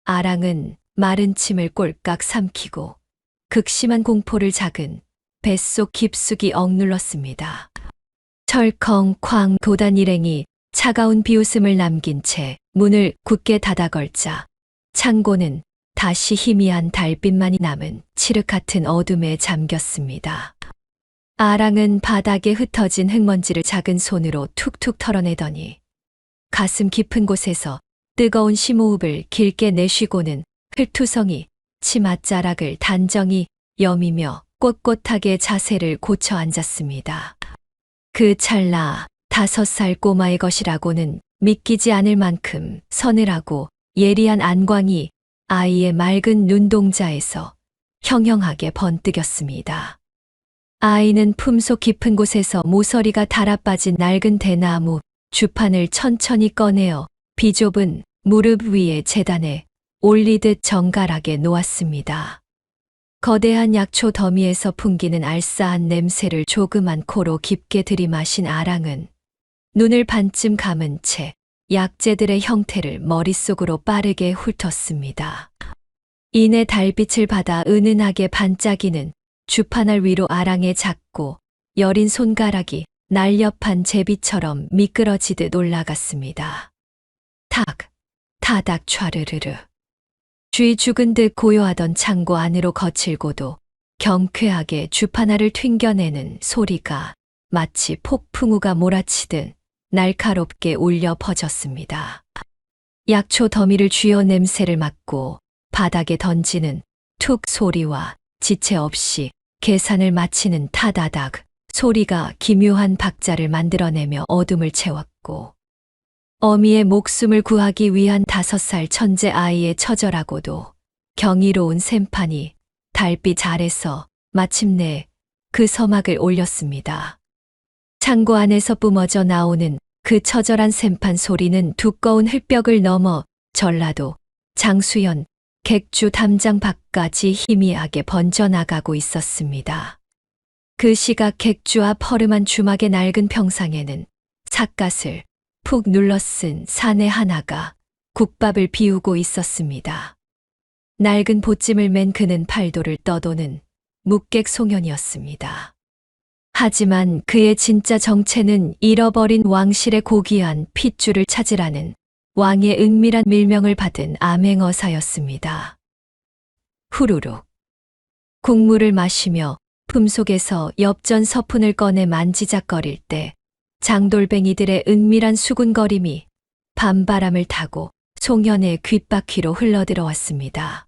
S2: 아랑은 마른 침을 꼴깍 삼키고 극심한 공포를 작은 뱃속 깊숙이 억눌렀습니다. 철컹 쾅 도단 일행이 차가운 비웃음을 남긴 채 문을 굳게 닫아 걸자 창고는 다시 희미한 달빛만이 남은 칠흑 같은 어둠에 잠겼습니다. 아랑은 바닥에 흩어진 흙먼지를 작은 손으로 툭툭 털어내더니 가슴 깊은 곳에서 뜨거운 심호흡을 길게 내쉬고는 흙투성이 치맛자락을 단정히 여미며 꼿꼿하게 자세를 고쳐 앉았습니다. 그 찰나 5살 꼬마의 것이라고는 믿기지 않을 만큼 서늘하고 예리한 안광이 아이의 맑은 눈동자에서 형형하게 번뜩였습니다. 아이는 품속 깊은 곳에서 모서리가 달아빠진 낡은 대나무 주판을 천천히 꺼내어 비좁은 무릎 위에 재단에 올리듯 정갈하게 놓았습니다. 거대한 약초 더미에서 풍기는 알싸한 냄새를 조그만 코로 깊게 들이마신 아랑은 눈을 반쯤 감은 채 약재들의 형태를 머릿속으로 빠르게 훑었습니다. 이내 달빛을 받아 은은하게 반짝이는 주파날 위로 아랑의 작고 여린 손가락이 날렵한 제비처럼 미끄러지듯 올라갔습니다. 탁, 타닥 촤르르르. 쥐 죽은 듯 고요하던 창고 안으로 거칠고도 경쾌하게 주파날을 튕겨내는 소리가 마치 폭풍우가 몰아치듯 날카롭게 울려 퍼졌습니다. 약초 더미를 쥐어 냄새를 맡고 바닥에 던지는 툭 소리와 지체 없이 계산을 마치는 타다닥 소리가 기묘한 박자를 만들어내며 어둠을 채웠고 어미의 목숨을 구하기 위한 5살 천재 아이의 처절하고도 경이로운 샘판이 달빛 아래서 마침내 그 서막을 올렸습니다. 창고 안에서 뿜어져 나오는 그 처절한 샘판 소리는 두꺼운 흙벽을 넘어 전라도, 장수연, 객주 담장 밖까지 희미하게 번져나가고 있었습니다. 그 시각 객주 앞 허름한 주막의 낡은 평상에는 삿갓을 푹 눌러쓴 사내 하나가 국밥을 비우고 있었습니다. 낡은 보찜을 맨 그는 팔도를 떠도는 묵객 송현이었습니다. 하지만 그의 진짜 정체는 잃어버린 왕실의 고귀한 핏줄을 찾으라는 왕의 은밀한 밀명을 받은 암행어사였습니다. 후루룩. 국물을 마시며 품속에서 엽전 서푼을 꺼내 만지작거릴 때 장돌뱅이들의 은밀한 수군거림이 밤바람을 타고 송현의 귓바퀴로 흘러들어왔습니다.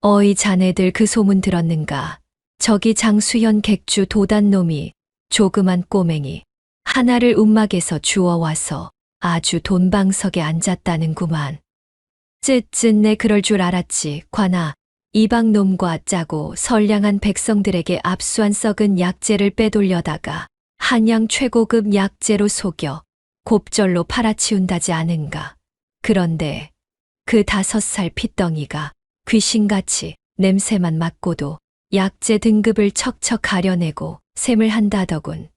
S2: 어이 자네들 그 소문 들었는가? 저기 장수현 객주 도단놈이 조그만 꼬맹이 하나를 움막에서 주워와서 아주 돈방석에 앉았다는구만. 쯧쯧 내 그럴 줄 알았지. 관아, 이방놈과 짜고 선량한 백성들에게 압수한 썩은 약재를 빼돌려다가 한양 최고급 약재로 속여 곱절로 팔아치운다지 않은가. 그런데 그 5살 핏덩이가 귀신같이 냄새만 맡고도 약재 등급을 척척 가려내고 셈을 한다더군.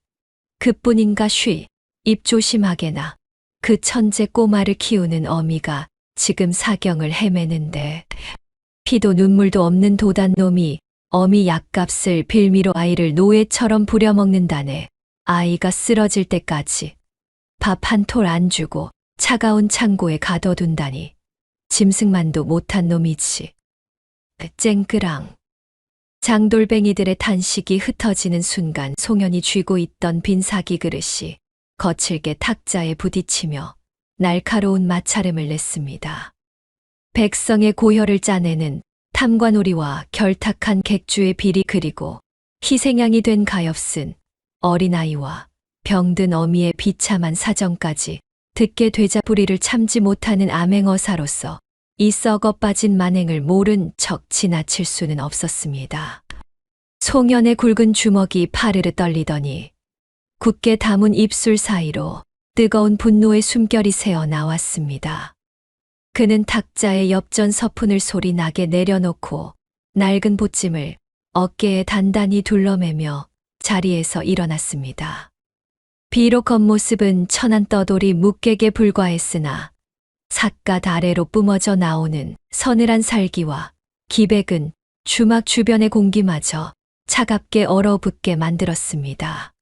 S2: 그뿐인가 쉬, 입 조심하게나. 그 천재 꼬마를 키우는 어미가 지금 사경을 헤매는데 피도 눈물도 없는 도단놈이 어미 약값을 빌미로 아이를 노예처럼 부려먹는다네. 아이가 쓰러질 때까지 밥 한 톨 안 주고 차가운 창고에 가둬둔다니 짐승만도 못한 놈이지. 쨍그랑. 장돌뱅이들의 탄식이 흩어지는 순간 송현이 쥐고 있던 빈 사기 그릇이 거칠게 탁자에 부딪히며 날카로운 마찰음을 냈습니다. 백성의 고혈을 짜내는 탐관오리와 결탁한 객주의 비리 그리고 희생양이 된 가엾은 어린아이와 병든 어미의 비참한 사정까지 듣게 되자 불의를 참지 못하는 암행어사로서 이 썩어 빠진 만행을 모른 척 지나칠 수는 없었습니다. 송현의 굵은 주먹이 파르르 떨리더니 굳게 담은 입술 사이로 뜨거운 분노의 숨결이 새어 나왔습니다. 그는 탁자에 엽전 서푼을 소리나게 내려놓고 낡은 보찜을 어깨에 단단히 둘러매며 자리에서 일어났습니다. 비록 겉모습은 천한 떠돌이 묵객에 불과했으나 삿갓 아래로 뿜어져 나오는 서늘한 살기와 기백은 주막 주변의 공기마저 차갑게 얼어붙게 만들었습니다.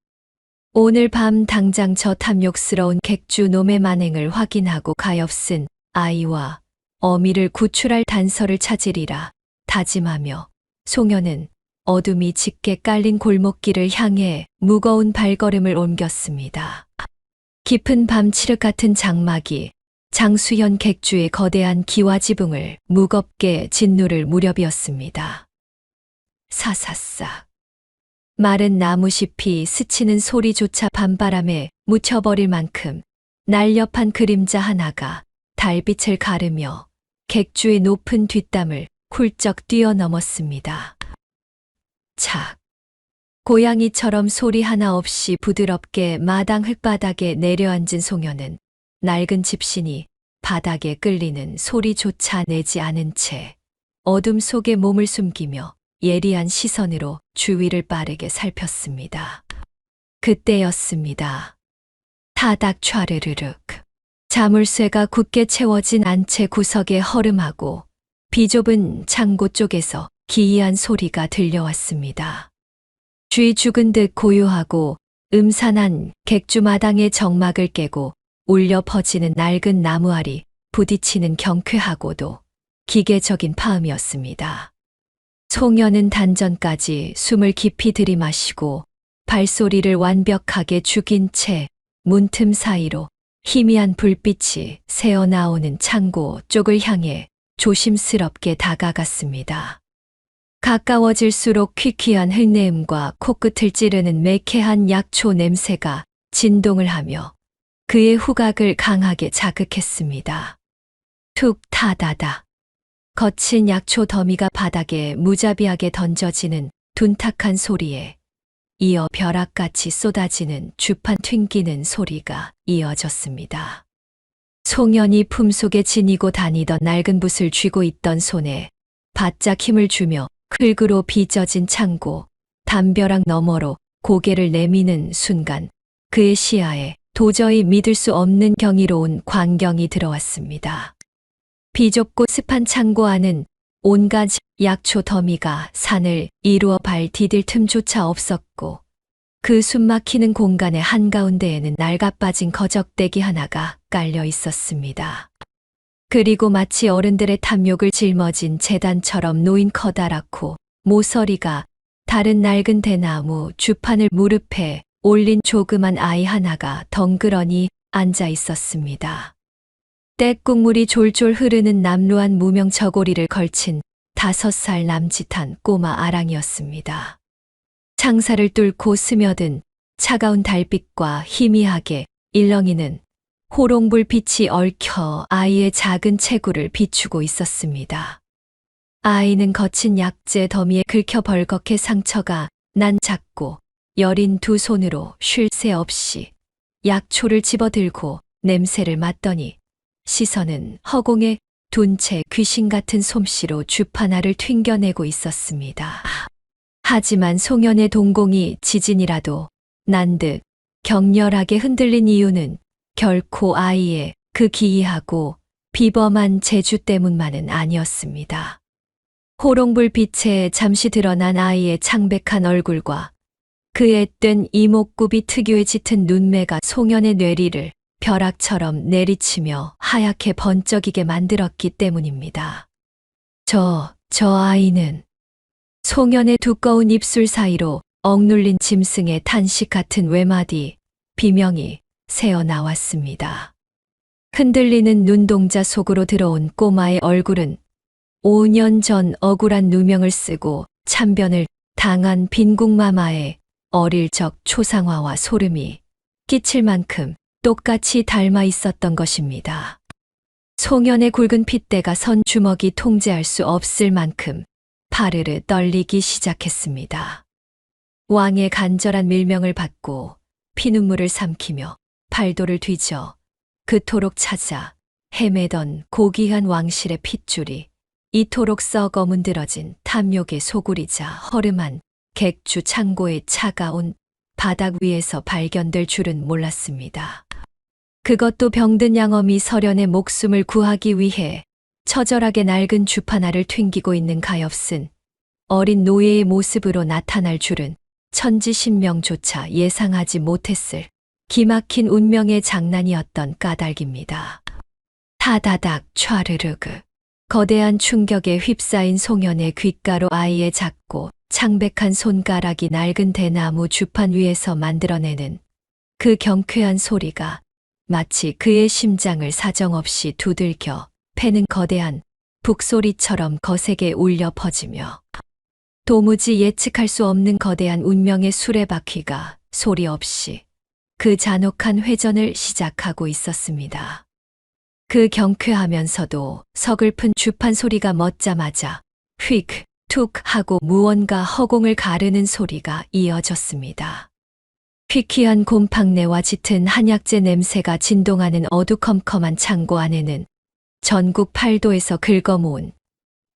S2: 오늘 밤 당장 저 탐욕스러운 객주 놈의 만행을 확인하고 가엾은 아이와 어미를 구출할 단서를 찾으리라 다짐하며 송현은 어둠이 짙게 깔린 골목길을 향해 무거운 발걸음을 옮겼습니다. 깊은 밤 칠흑 같은 장막이 장수현 객주의 거대한 기와 지붕을 무겁게 짓누를 무렵이었습니다. 사사싹. 마른 나무잎이 스치는 소리조차 밤바람에 묻혀버릴 만큼 날렵한 그림자 하나가 달빛을 가르며 객주의 높은 뒷담을 훌쩍 뛰어넘었습니다. 착. 고양이처럼 소리 하나 없이 부드럽게 마당 흙바닥에 내려앉은 송현은 낡은 집신이 바닥에 끌리는 소리조차 내지 않은 채 어둠 속에 몸을 숨기며 예리한 시선으로 주위를 빠르게 살폈습니다. 그때였습니다. 타닥 촤르르륵. 자물쇠가 굳게 채워진 안채 구석에 허름하고 비좁은 창고 쪽에서 기이한 소리가 들려왔습니다. 쥐 죽은 듯 고요하고 음산한 객주마당의 정막을 깨고 울려 퍼지는 낡은 나무알이 부딪히는 경쾌하고도 기계적인 파음이었습니다. 소녀는 단전까지 숨을 깊이 들이마시고 발소리를 완벽하게 죽인 채 문틈 사이로 희미한 불빛이 새어나오는 창고 쪽을 향해 조심스럽게 다가갔습니다. 가까워질수록 퀴퀴한 흙내음과 코끝을 찌르는 매캐한 약초 냄새가 진동을 하며 그의 후각을 강하게 자극했습니다. 툭 타다다. 거친 약초 더미가 바닥에 무자비하게 던져지는 둔탁한 소리에 이어 벼락같이 쏟아지는 주판 튕기는 소리가 이어졌습니다. 송연이 품속에 지니고 다니던 낡은 붓을 쥐고 있던 손에 바짝 힘을 주며 흙으로 빚어진 창고, 담벼락 너머로 고개를 내미는 순간 그의 시야에 도저히 믿을 수 없는 경이로운 광경이 들어왔습니다. 비좁고 습한 창고 안은 온갖 약초 더미가 산을 이루어 발 디딜 틈조차 없었고 그 숨막히는 공간의 한가운데에는 낡아빠진 거적대기 하나가 깔려 있었습니다. 그리고 마치 어른들의 탐욕을 짊어진 재단처럼 놓인 커다랗고 모서리가 다른 낡은 대나무 주판을 무릎에 올린 조그만 아이 하나가 덩그러니 앉아 있었습니다. 떼국물이 졸졸 흐르는 남루한 무명 저고리를 걸친 5살 남짓한 꼬마 아랑이었습니다. 창사를 뚫고 스며든 차가운 달빛과 희미하게 일렁이는 호롱불 빛이 얽혀 아이의 작은 체구를 비추고 있었습니다. 아이는 거친 약재 더미에 긁혀 벌겋게 상처가 난 작고 여린 두 손으로 쉴 새 없이 약초를 집어들고 냄새를 맡더니 시선은 허공에 둔 채 귀신 같은 솜씨로 주파나를 튕겨내고 있었습니다. 하지만 송연의 동공이 지진이라도 난 듯 격렬하게 흔들린 이유는 결코 아이의 그 기이하고 비범한 재주 때문만은 아니었습니다. 호롱불 빛에 잠시 드러난 아이의 창백한 얼굴과 그의 뜬 이목구비 특유의 짙은 눈매가 송연의 뇌리를 벼락처럼 내리치며 하얗게 번쩍이게 만들었기 때문입니다. 저 아이는 송연의 두꺼운 입술 사이로 억눌린 짐승의 탄식 같은 외마디 비명이 새어 나왔습니다. 흔들리는 눈동자 속으로 들어온 꼬마의 얼굴은 5년 전 억울한 누명을 쓰고 참변을 당한 빈궁마마의 어릴 적 초상화와 소름이 끼칠 만큼 똑같이 닮아 있었던 것입니다. 송연의 굵은 핏대가 선 주먹이 통제할 수 없을 만큼 파르르 떨리기 시작했습니다. 왕의 간절한 밀명을 받고 피눈물을 삼키며 팔도를 뒤져 그토록 찾아 헤매던 고귀한 왕실의 핏줄이 이토록 썩어 문드러진 탐욕의 소굴이자 허름한 객주 창고의 차가운 바닥 위에서 발견될 줄은 몰랐습니다. 그것도 병든 양어미 설연의 목숨을 구하기 위해 처절하게 낡은 주파나를 튕기고 있는 가엾은 어린 노예의 모습으로 나타날 줄은 천지신명조차 예상하지 못했을 기막힌 운명의 장난이었던 까닭입니다. 타다닥 촤르르그. 거대한 충격에 휩싸인 송연의 귓가로 아이의 작고 창백한 손가락이 낡은 대나무 주판 위에서 만들어내는 그 경쾌한 소리가 마치 그의 심장을 사정없이 두들겨 패는 거대한 북소리처럼 거세게 울려 퍼지며 도무지 예측할 수 없는 거대한 운명의 수레바퀴가 소리 없이 그 잔혹한 회전을 시작하고 있었습니다. 그 경쾌하면서도 서글픈 주판 소리가 멎자마자 휙, 툭 하고 무언가 허공을 가르는 소리가 이어졌습니다. 퀴퀴한 곰팡내와 짙은 한약재 냄새가 진동하는 어두컴컴한 창고 안에는 전국 8도에서 긁어모은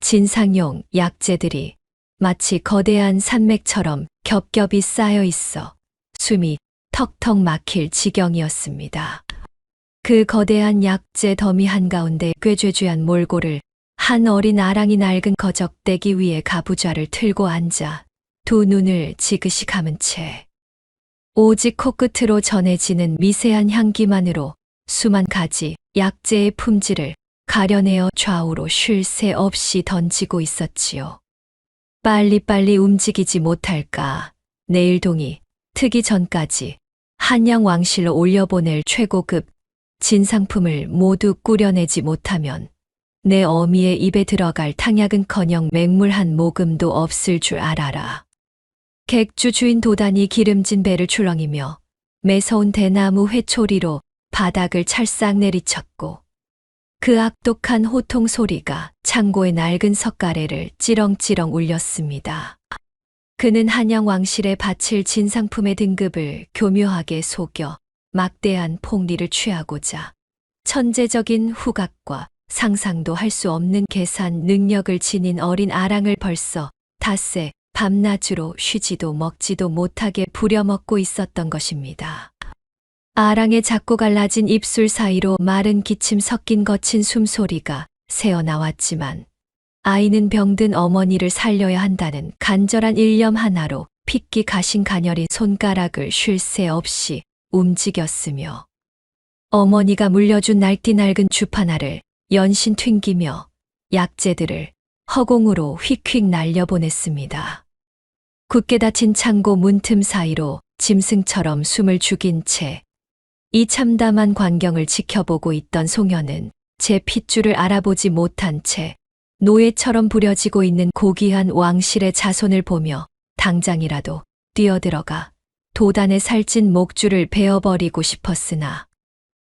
S2: 진상용 약재들이 마치 거대한 산맥처럼 겹겹이 쌓여 있어 숨이 턱턱 막힐 지경이었습니다. 그 거대한 약재 더미 한가운데 꾀죄죄한 몰골을 한 어린 아랑이 낡은 거적대기 위에 가부좌를 틀고 앉아 두 눈을 지그시 감은 채 오직 코끝으로 전해지는 미세한 향기만으로 수만 가지 약재의 품질을 가려내어 좌우로 쉴 새 없이 던지고 있었지요. 빨리빨리 움직이지 못할까. 내일동이 트기 전까지 한양 왕실로 올려보낼 최고급 진상품을 모두 꾸려내지 못하면 내 어미의 입에 들어갈 탕약은커녕 맹물 한 모금도 없을 줄 알아라. 객주 주인 도단이 기름진 배를 출렁이며 매서운 대나무 회초리로 바닥을 찰싹 내리쳤고 그 악독한 호통 소리가 창고의 낡은 석가래를 찌렁찌렁 울렸습니다. 그는 한양 왕실에 바칠 진상품의 등급을 교묘하게 속여 막대한 폭리를 취하고자 천재적인 후각과 상상도 할 수 없는 계산 능력을 지닌 어린 아랑을 벌써 닷새 밤낮으로 쉬지도 먹지도 못하게 부려먹고 있었던 것입니다. 아랑의 작고 갈라진 입술 사이로 마른 기침 섞인 거친 숨소리가 새어나왔지만 아이는 병든 어머니를 살려야 한다는 간절한 일념 하나로 핏기 가신 가녀린 손가락을 쉴 새 없이 움직였으며 어머니가 물려준 날띠 낡은 주파나를 연신 튕기며 약재들을 허공으로 휙휙 날려보냈습니다. 굳게 닫힌 창고 문틈 사이로 짐승처럼 숨을 죽인 채 이 참담한 광경을 지켜보고 있던 송현은 제 핏줄을 알아보지 못한 채 노예처럼 부려지고 있는 고귀한 왕실의 자손을 보며 당장이라도 뛰어들어가 도단의 살찐 목줄을 베어버리고 싶었으나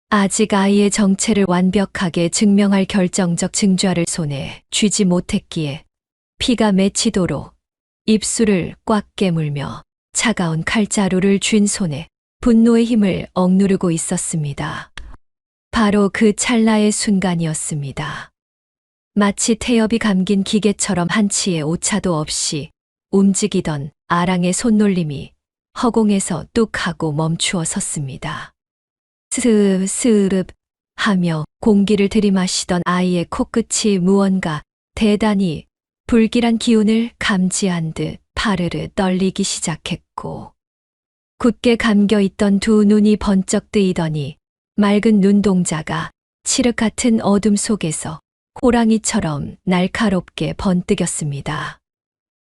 S2: 아직 아이의 정체를 완벽하게 증명할 결정적 증좌를 손에 쥐지 못했기에 피가 맺히도록 입술을 꽉 깨물며 차가운 칼자루를 쥔 손에 분노의 힘을 억누르고 있었습니다. 바로 그 찰나의 순간이었습니다. 마치 태엽이 감긴 기계처럼 한치의 오차도 없이 움직이던 아랑의 손놀림이 허공에서 뚝 하고 멈추어 섰습니다. 스르륵 하며 공기를 들이마시던 아이의 코끝이 무언가 대단히 불길한 기운을 감지한 듯 파르르 떨리기 시작했고 굳게 감겨있던 두 눈이 번쩍 뜨이더니 맑은 눈동자가 칠흑 같은 어둠 속에서 호랑이처럼 날카롭게 번뜩였습니다.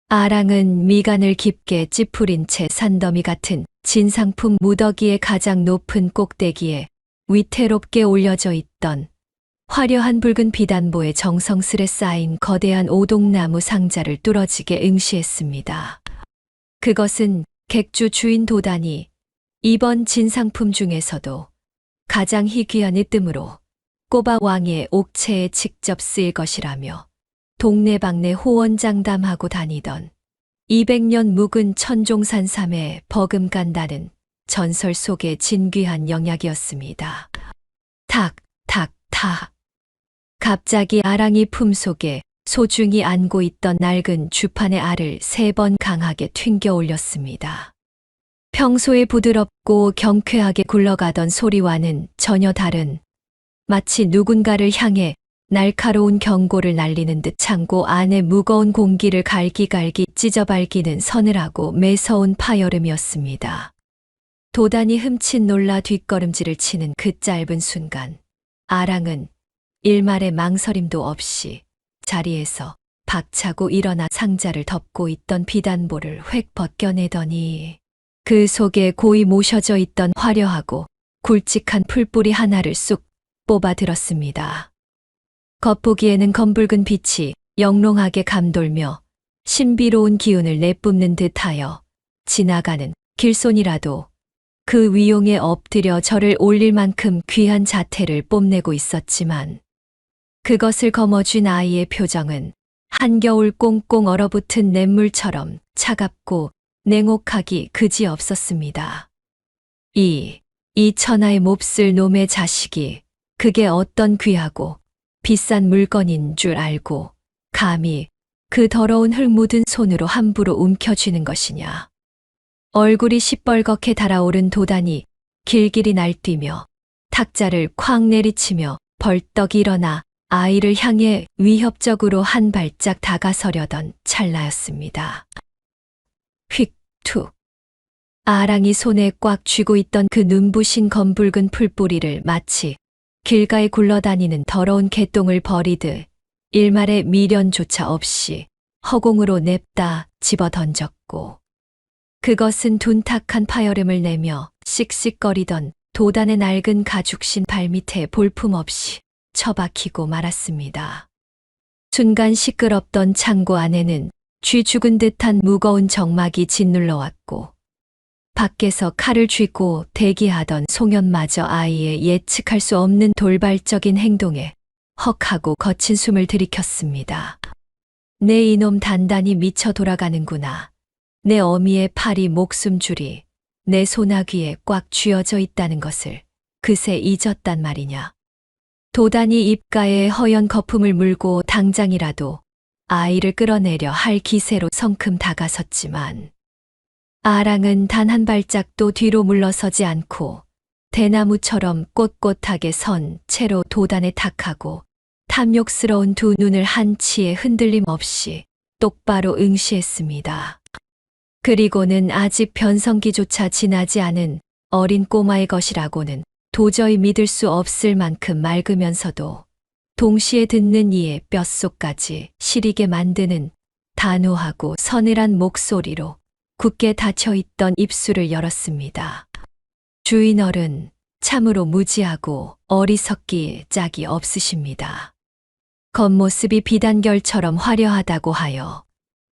S2: 아랑은 미간을 깊게 찌푸린 채 산더미 같은 진상품 무더기의 가장 높은 꼭대기에 위태롭게 올려져 있던 화려한 붉은 비단보에 정성스레 쌓인 거대한 오동나무 상자를 뚫어지게 응시했습니다. 그것은 객주 주인 도단이 이번 진상품 중에서도 가장 희귀한 으뜸으로 꼬바 왕의 옥체에 직접 쓰일 것이라며 동네방네 호언장담하고 다니던 200년 묵은 천종산삼에 버금간다는 전설 속의 진귀한 영약이었습니다. 탁, 탁, 탁. 갑자기 아랑이 품속에 소중히 안고 있던 낡은 주판의 알을 3번 강하게 튕겨 올렸습니다. 평소에 부드럽고 경쾌하게 굴러가던 소리와는 전혀 다른 마치 누군가를 향해 날카로운 경고를 날리는 듯 창고 안에 무거운 공기를 갈기갈기 찢어발기는 서늘하고 매서운 파여름이었습니다. 도단이 흠칫 놀라 뒷걸음질을 치는 그 짧은 순간 아랑은 일말의 망설임도 없이 자리에서 박차고 일어나 상자를 덮고 있던 비단보를 획 벗겨내더니 그 속에 고이 모셔져 있던 화려하고 굵직한 풀뿌리 하나를 쑥 뽑아 들었습니다. 겉보기에는 검붉은 빛이 영롱하게 감돌며 신비로운 기운을 내뿜는 듯하여 지나가는 길손이라도 그 위용에 엎드려 절을 올릴 만큼 귀한 자태를 뽐내고 있었지만 그것을 거머쥔 아이의 표정은 한겨울 꽁꽁 얼어붙은 냇물처럼 차갑고 냉혹하기 그지없었습니다. 이 천하의 몹쓸 놈의 자식이 그게 어떤 귀하고 비싼 물건인 줄 알고 감히 그 더러운 흙 묻은 손으로 함부로 움켜쥐는 것이냐. 얼굴이 시뻘겋게 달아오른 도단이 길길이 날뛰며 탁자를 쾅 내리치며 벌떡 일어나 아이를 향해 위협적으로 한 발짝 다가서려던 찰나였습니다. 휙, 툭. 아랑이 손에 꽉 쥐고 있던 그 눈부신 검붉은 풀뿌리를 마치 길가에 굴러다니는 더러운 개똥을 버리듯 일말의 미련조차 없이 허공으로 냅다 집어 던졌고 그것은 둔탁한 파열음을 내며 씩씩거리던 도단의 낡은 가죽신 발밑에 볼품없이 처박히고 말았습니다. 순간 시끄럽던 창고 안에는 쥐 죽은 듯한 무거운 정막이 짓눌러왔고 밖에서 칼을 쥐고 대기하던 송현마저 아이의 예측할 수 없는 돌발적인 행동에 헉하고 거친 숨을 들이켰습니다. 내 이놈 단단히 미쳐 돌아가는구나. 내 어미의 팔이 목숨줄이 내 소나귀에 꽉 쥐어져 있다는 것을 그새 잊었단 말이냐. 도단이 입가에 허연 거품을 물고 당장이라도 아이를 끌어내려 할 기세로 성큼 다가섰지만 아랑은 단 한 발짝도 뒤로 물러서지 않고 대나무처럼 꼿꼿하게 선 채로 도단에 탁하고 탐욕스러운 두 눈을 한치의 흔들림 없이 똑바로 응시했습니다. 그리고는 아직 변성기조차 지나지 않은 어린 꼬마의 것이라고는 도저히 믿을 수 없을 만큼 맑으면서도 동시에 듣는 이의 뼛속까지 시리게 만드는 단호하고 서늘한 목소리로 굳게 닫혀있던 입술을 열었습니다. 주인 어른, 참으로 무지하고 어리석기 짝이 없으십니다. 겉모습이 비단결처럼 화려하다고 하여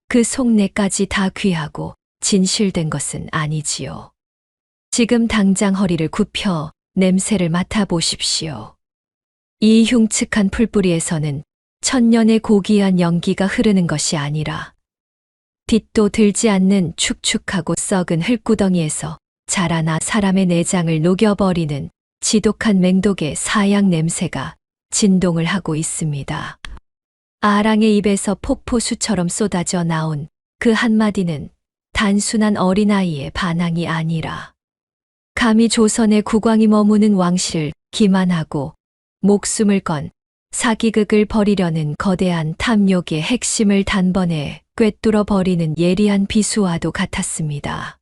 S2: 그 속내까지 다 귀하고 진실된 것은 아니지요. 지금 당장 허리를 굽혀 냄새를 맡아보십시오. 이 흉측한 풀뿌리에서는 천년의 고귀한 연기가 흐르는 것이 아니라 뒷도 들지 않는 축축하고 썩은 흙구덩이에서 자라나 사람의 내장을 녹여버리는 지독한 맹독의 사양 냄새가 진동을 하고 있습니다. 아랑의 입에서 폭포수처럼 쏟아져 나온 그 한마디는 단순한 어린아이의 반항이 아니라 감히 조선의 국왕이 머무는 왕실을 기만하고 목숨을 건 사기극을 벌이려는 거대한 탐욕의 핵심을 단번에 꿰뚫어 버리는 예리한 비수와도 같았습니다.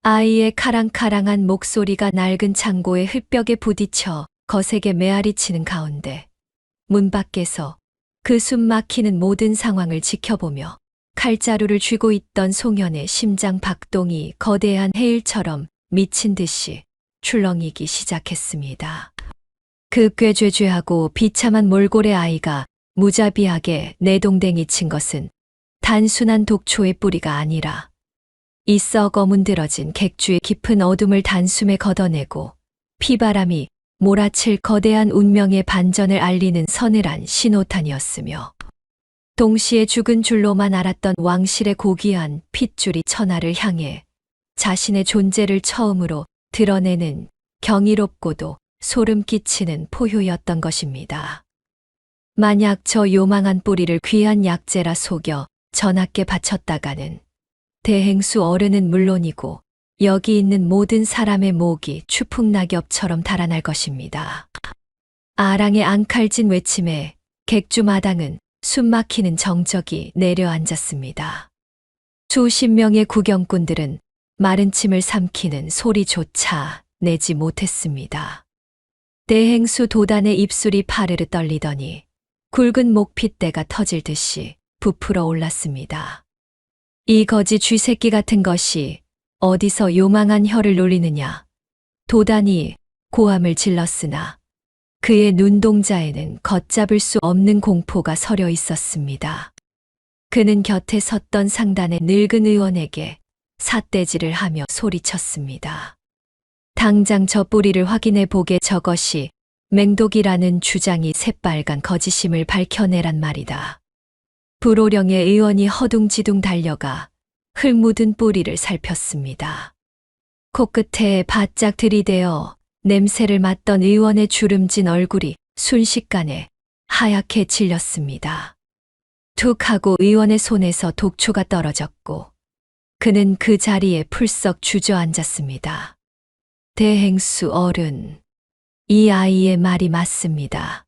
S2: 아이의 카랑카랑한 목소리가 낡은 창고의 흙벽에 부딪혀 거세게 메아리치는 가운데 문 밖에서 그 숨 막히는 모든 상황을 지켜보며 칼자루를 쥐고 있던 송현의 심장 박동이 거대한 해일처럼 미친 듯이 출렁이기 시작했습니다. 그 꾀죄죄하고 비참한 몰골의 아이가 무자비하게 내동댕이 친 것은 단순한 독초의 뿌리가 아니라 이 썩어 문드러진 객주의 깊은 어둠을 단숨에 걷어내고 피바람이 몰아칠 거대한 운명의 반전을 알리는 서늘한 신호탄이었으며 동시에 죽은 줄로만 알았던 왕실의 고귀한 핏줄이 천하를 향해 자신의 존재를 처음으로 드러내는 경이롭고도 소름 끼치는 포효였던 것입니다. 만약 저 요망한 뿌리를 귀한 약재라 속여 전하께 바쳤다가는 대행수 어른은 물론이고 여기 있는 모든 사람의 목이 추풍낙엽처럼 달아날 것입니다. 아랑의 앙칼진 외침에 객주마당은 숨막히는 정적이 내려앉았습니다. 수십 명의 구경꾼들은 마른 침을 삼키는 소리조차 내지 못했습니다. 대행수 도단의 입술이 파르르 떨리더니 굵은 목핏대가 터질 듯이 부풀어 올랐습니다. 이 거지 쥐새끼 같은 것이 어디서 요망한 혀를 놀리느냐. 도단이 고함을 질렀으나 그의 눈동자에는 걷잡을 수 없는 공포가 서려 있었습니다. 그는 곁에 섰던 상단의 늙은 의원에게 삿대질을 하며 소리쳤습니다. 당장 저 뿌리를 확인해 보게. 저것이 맹독이라는 주장이 새빨간 거짓임을 밝혀내란 말이다. 불호령의 의원이 허둥지둥 달려가 흙 묻은 뿌리를 살폈습니다. 코끝에 바짝 들이대어 냄새를 맡던 의원의 주름진 얼굴이 순식간에 하얗게 질렸습니다. 툭 하고 의원의 손에서 독초가 떨어졌고 그는 그 자리에 풀썩 주저앉았습니다. 대행수 어른, 이 아이의 말이 맞습니다.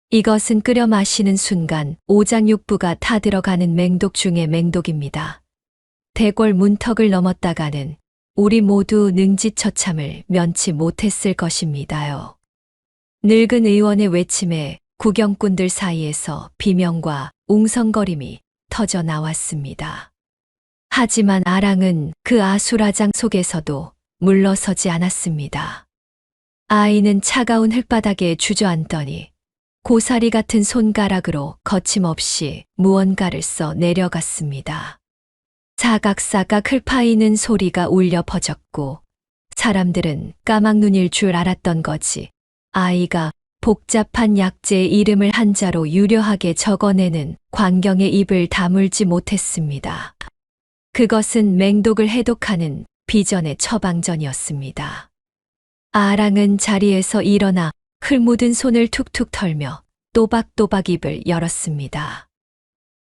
S2: 이것은 끓여 마시는 순간 오장육부가 타들어가는 맹독 중의 맹독입니다. 대궐 문턱을 넘었다가는 우리 모두 능지처참을 면치 못했을 것입니다요. 늙은 의원의 외침에 구경꾼들 사이에서 비명과 웅성거림이 터져 나왔습니다. 하지만 아랑은 그 아수라장 속에서도 물러서지 않았습니다. 아이는 차가운 흙바닥에 주저앉더니 고사리 같은 손가락으로 거침없이 무언가를 써 내려갔습니다. 사각사각 흙파이는 소리가 울려 퍼졌고 사람들은 까막눈일 줄 알았던 거지. 아이가 복잡한 약재의 이름을 한자로 유려하게 적어내는 광경에 입을 다물지 못했습니다. 그것은 맹독을 해독하는 비전의 처방전이었습니다. 아랑은 자리에서 일어나 흙 묻은 손을 툭툭 털며 또박또박 입을 열었습니다.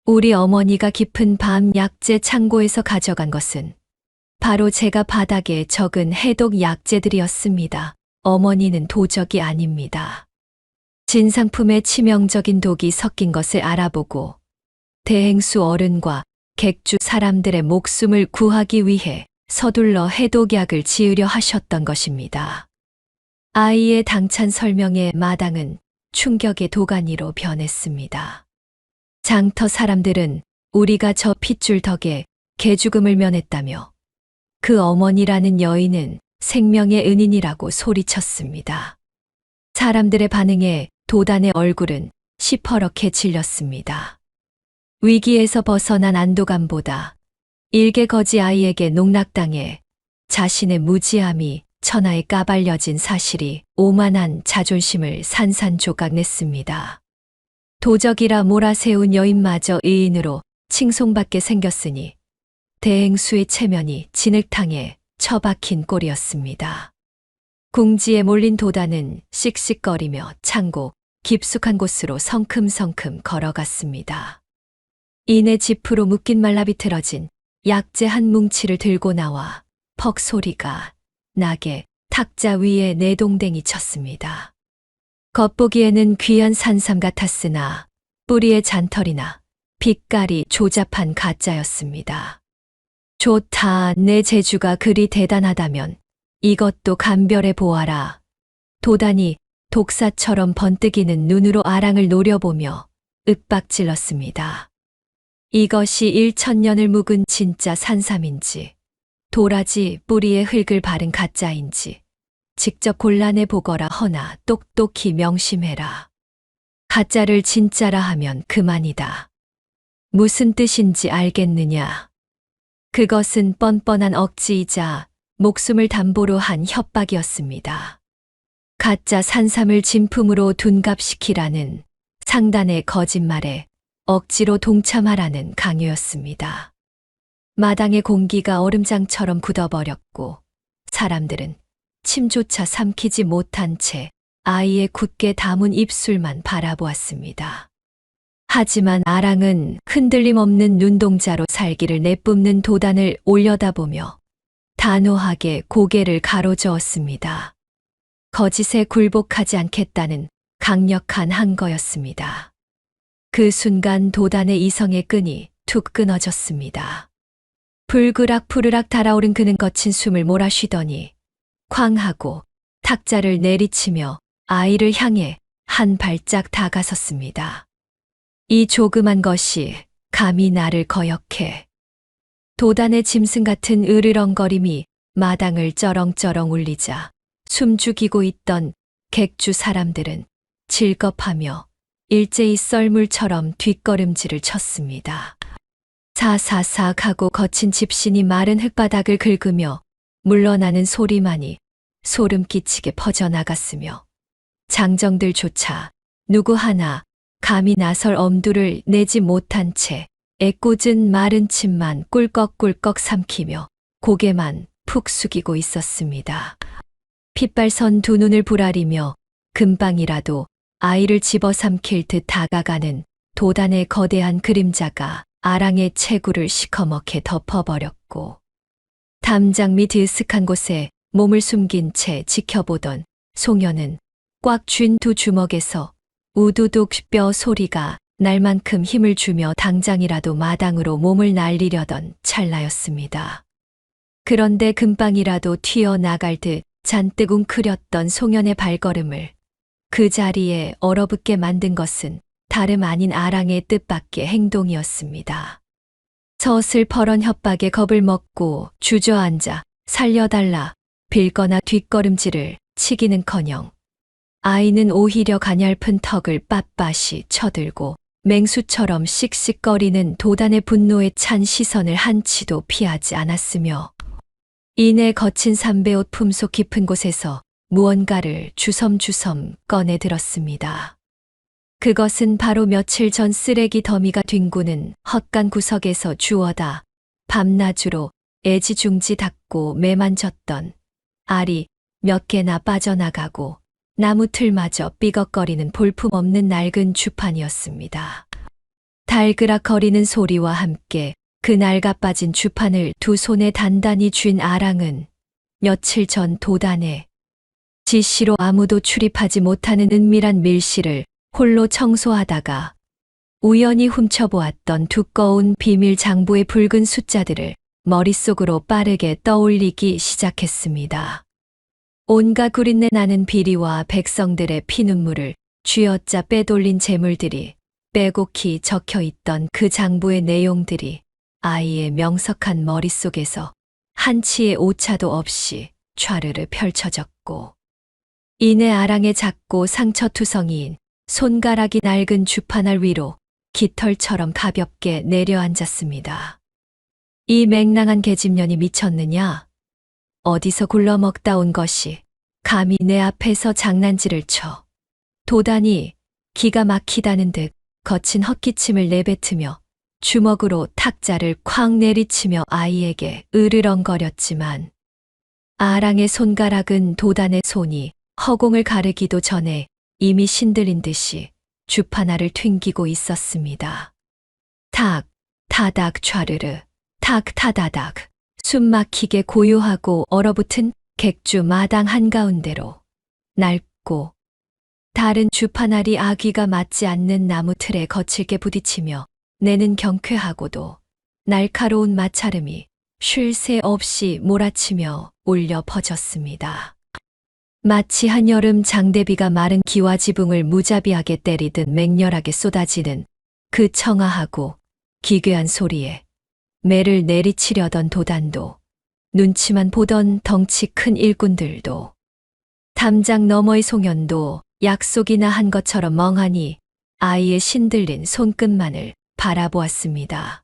S2: 우리 어머니가 깊은 밤 약재 창고에서 가져간 것은 바로 제가 바닥에 적은 해독 약재들이었습니다. 어머니는 도적이 아닙니다. 진상품에 치명적인 독이 섞인 것을 알아보고 대행수 어른과 객주 사람들의 목숨을 구하기 위해 서둘러 해독약을 지으려 하셨던 것입니다. 아이의 당찬 설명에 마당은 충격의 도가니로 변했습니다. 장터 사람들은 우리가 저 핏줄 덕에 개죽음을 면했다며 그 어머니라는 여인은 생명의 은인이라고 소리쳤습니다. 사람들의 반응에 도단의 얼굴은 시퍼렇게 질렸습니다. 위기에서 벗어난 안도감보다 일개거지 아이에게 농락당해 자신의 무지함이 천하에 까발려진 사실이 오만한 자존심을 산산조각 냈습니다. 도적이라 몰아세운 여인마저 의인으로 칭송받게 생겼으니 대행수의 체면이 진흙탕에 처박힌 꼴이었습니다. 궁지에 몰린 도단은 씩씩거리며 창고 깊숙한 곳으로 성큼성큼 걸어갔습니다. 이내 지프로 묶인 말라 비틀어진 약재 한 뭉치를 들고 나와 퍽 소리가 나게 탁자 위에 내동댕이 쳤습니다. 겉보기에는 귀한 산삼 같았으나 뿌리의 잔털이나 빛깔이 조잡한 가짜였습니다. 좋다, 내 재주가 그리 대단하다면 이것도 감별해 보아라. 도단이 독사처럼 번뜩이는 눈으로 아랑을 노려보며 윽박질렀습니다. 이것이 1000년을 묵은 진짜 산삼인지 도라지 뿌리에 흙을 바른 가짜인지 직접 골라내 보거라. 허나 똑똑히 명심해라. 가짜를 진짜라 하면 그만이다. 무슨 뜻인지 알겠느냐? 그것은 뻔뻔한 억지이자 목숨을 담보로 한 협박이었습니다. 가짜 산삼을 진품으로 둔갑시키라는 상단의 거짓말에 억지로 동참하라는 강요였습니다. 마당의 공기가 얼음장처럼 굳어버렸고 사람들은 침조차 삼키지 못한 채 아이의 굳게 담은 입술만 바라보았습니다. 하지만 아랑은 흔들림 없는 눈동자로 살기를 내뿜는 도단을 올려다보며 단호하게 고개를 가로저었습니다. 거짓에 굴복하지 않겠다는 강력한 항거였습니다. 그 순간 도단의 이성의 끈이 툭 끊어졌습니다. 불그락 푸르락 달아오른 그는 거친 숨을 몰아쉬더니 쾅 하고 탁자를 내리치며 아이를 향해 한 발짝 다가섰습니다. 이 조그만 것이 감히 나를 거역해. 도단의 짐승 같은 으르렁거림이 마당을 쩌렁쩌렁 울리자 숨죽이고 있던 객주 사람들은 질겁하며 일제히 썰물처럼 뒷걸음질을 쳤습니다. 사사삭 하고 거친 집신이 마른 흙바닥을 긁으며 물러나는 소리만이 소름 끼치게 퍼져나갔으며 장정들조차 누구 하나 감히 나설 엄두를 내지 못한 채 애꿎은 마른 침만 꿀꺽꿀꺽 삼키며 고개만 푹 숙이고 있었습니다. 핏발선 두 눈을 부라리며 금방이라도 아이를 집어삼킬 듯 다가가는 도단의 거대한 그림자가 아랑의 체구를 시커멓게 덮어버렸고, 담장 밑 으슥한 곳에 몸을 숨긴 채 지켜보던 소녀는 꽉 쥔 두 주먹에서 우두둑 뼈 소리가 날 만큼 힘을 주며 당장이라도 마당으로 몸을 날리려던 찰나였습니다. 그런데 금방이라도 튀어나갈 듯 잔뜩 웅크렸던 송년의 발걸음을 그 자리에 얼어붙게 만든 것은 다름 아닌 아랑의 뜻밖의 행동이었습니다. 서슬퍼런 협박에 겁을 먹고 주저앉아 살려달라 빌거나 뒷걸음질을 치기는커녕 아이는 오히려 가냘픈 턱을 빳빳이 쳐들고 맹수처럼 씩씩거리는 도단의 분노에 찬 시선을 한치도 피하지 않았으며, 이내 거친 삼배옷 품속 깊은 곳에서 무언가를 주섬주섬 꺼내 들었습니다. 그것은 바로 며칠 전 쓰레기 더미가 뒹구는 헛간 구석에서 주워다 밤낮으로 애지중지 닦고 매만졌던 알이 몇 개나 빠져나가고 나무 틀마저 삐걱거리는 볼품없는 낡은 주판이었습니다. 달그락거리는 소리와 함께 그 낡아 빠진 주판을 두 손에 단단히 쥔 아랑은 며칠 전 도단에 지시로 아무도 출입하지 못하는 은밀한 밀실을 홀로 청소하다가 우연히 훔쳐보았던 두꺼운 비밀 장부의 붉은 숫자들을 머릿속으로 빠르게 떠올리기 시작했습니다. 온갖 구린내 나는 비리와 백성들의 피눈물을 쥐어짜 빼돌린 재물들이 빼곡히 적혀 있던 그 장부의 내용들이 아이의 명석한 머릿속에서 한치의 오차도 없이 촤르르 펼쳐졌고, 이내 아랑의 작고 상처투성이인 손가락이 낡은 주판알 위로 깃털처럼 가볍게 내려앉았습니다. 이 맹랑한 계집년이 미쳤느냐? 어디서 굴러먹다 온 것이 감히 내 앞에서 장난질을 쳐. 도단이 기가 막히다는 듯 거친 헛기침을 내뱉으며 주먹으로 탁자를 쾅 내리치며 아이에게 으르렁거렸지만, 아랑의 손가락은 도단의 손이 허공을 가르기도 전에 이미 신들린 듯이 주판알을 튕기고 있었습니다. 탁, 타닥 촤르르, 탁 타다닥. 숨막히게 고요하고 얼어붙은 객주 마당 한가운데로 낡고 다른 주판알이 아귀가 맞지 않는 나무 틀에 거칠게 부딪히며 내는 경쾌하고도 날카로운 마찰음이 쉴 새 없이 몰아치며 울려 퍼졌습니다. 마치 한여름 장대비가 마른 기와 지붕을 무자비하게 때리듯 맹렬하게 쏟아지는 그 청아하고 기괴한 소리에 매를 내리치려던 도단도, 눈치만 보던 덩치 큰 일꾼들도, 담장 너머의 송연도 약속이나 한 것처럼 멍하니 아이의 신들린 손끝만을 바라보았습니다.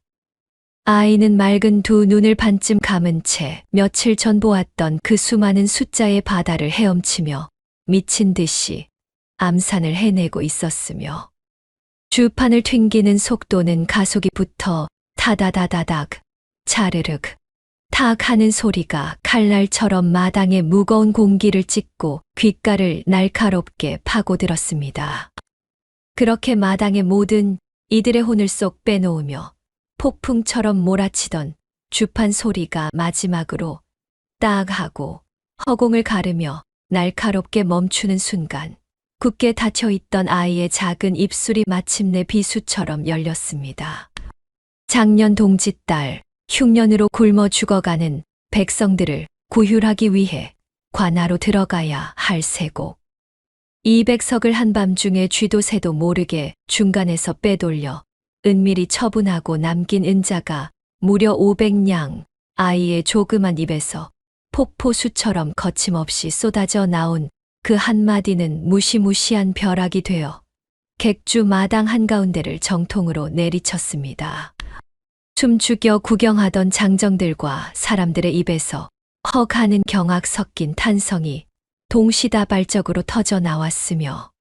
S2: 아이는 맑은 두 눈을 반쯤 감은 채 며칠 전 보았던 그 수많은 숫자의 바다를 헤엄치며 미친 듯이 암산을 해내고 있었으며, 주판을 튕기는 속도는 가속이 붙어 타다다다닥, 차르륵, 탁 하는 소리가 칼날처럼 마당의 무거운 공기를 찢고 귓가를 날카롭게 파고들었습니다. 그렇게 마당의 모든 이들의 혼을 쏙 빼놓으며 폭풍처럼 몰아치던 주판 소리가 마지막으로 딱 하고 허공을 가르며 날카롭게 멈추는 순간, 굳게 닫혀있던 아이의 작은 입술이 마침내 비수처럼 열렸습니다. 작년 동짓달 흉년으로 굶어 죽어가는 백성들을 구휼하기 위해 관하로 들어가야 할 세고, 200석을 한밤중에 쥐도 새도 모르게 중간에서 빼돌려 은밀히 처분하고 남긴 은자가 무려 500냥, 아이의 조그만 입에서 폭포수처럼 거침없이 쏟아져 나온 그 한마디는 무시무시한 벼락이 되어 객주 마당 한가운데를 정통으로 내리쳤습니다. 춤추겨 구경하던 장정들과 사람들의 입에서 헉 하는 경악 섞인 탄성이 동시다발적으로 터져 나왔으며,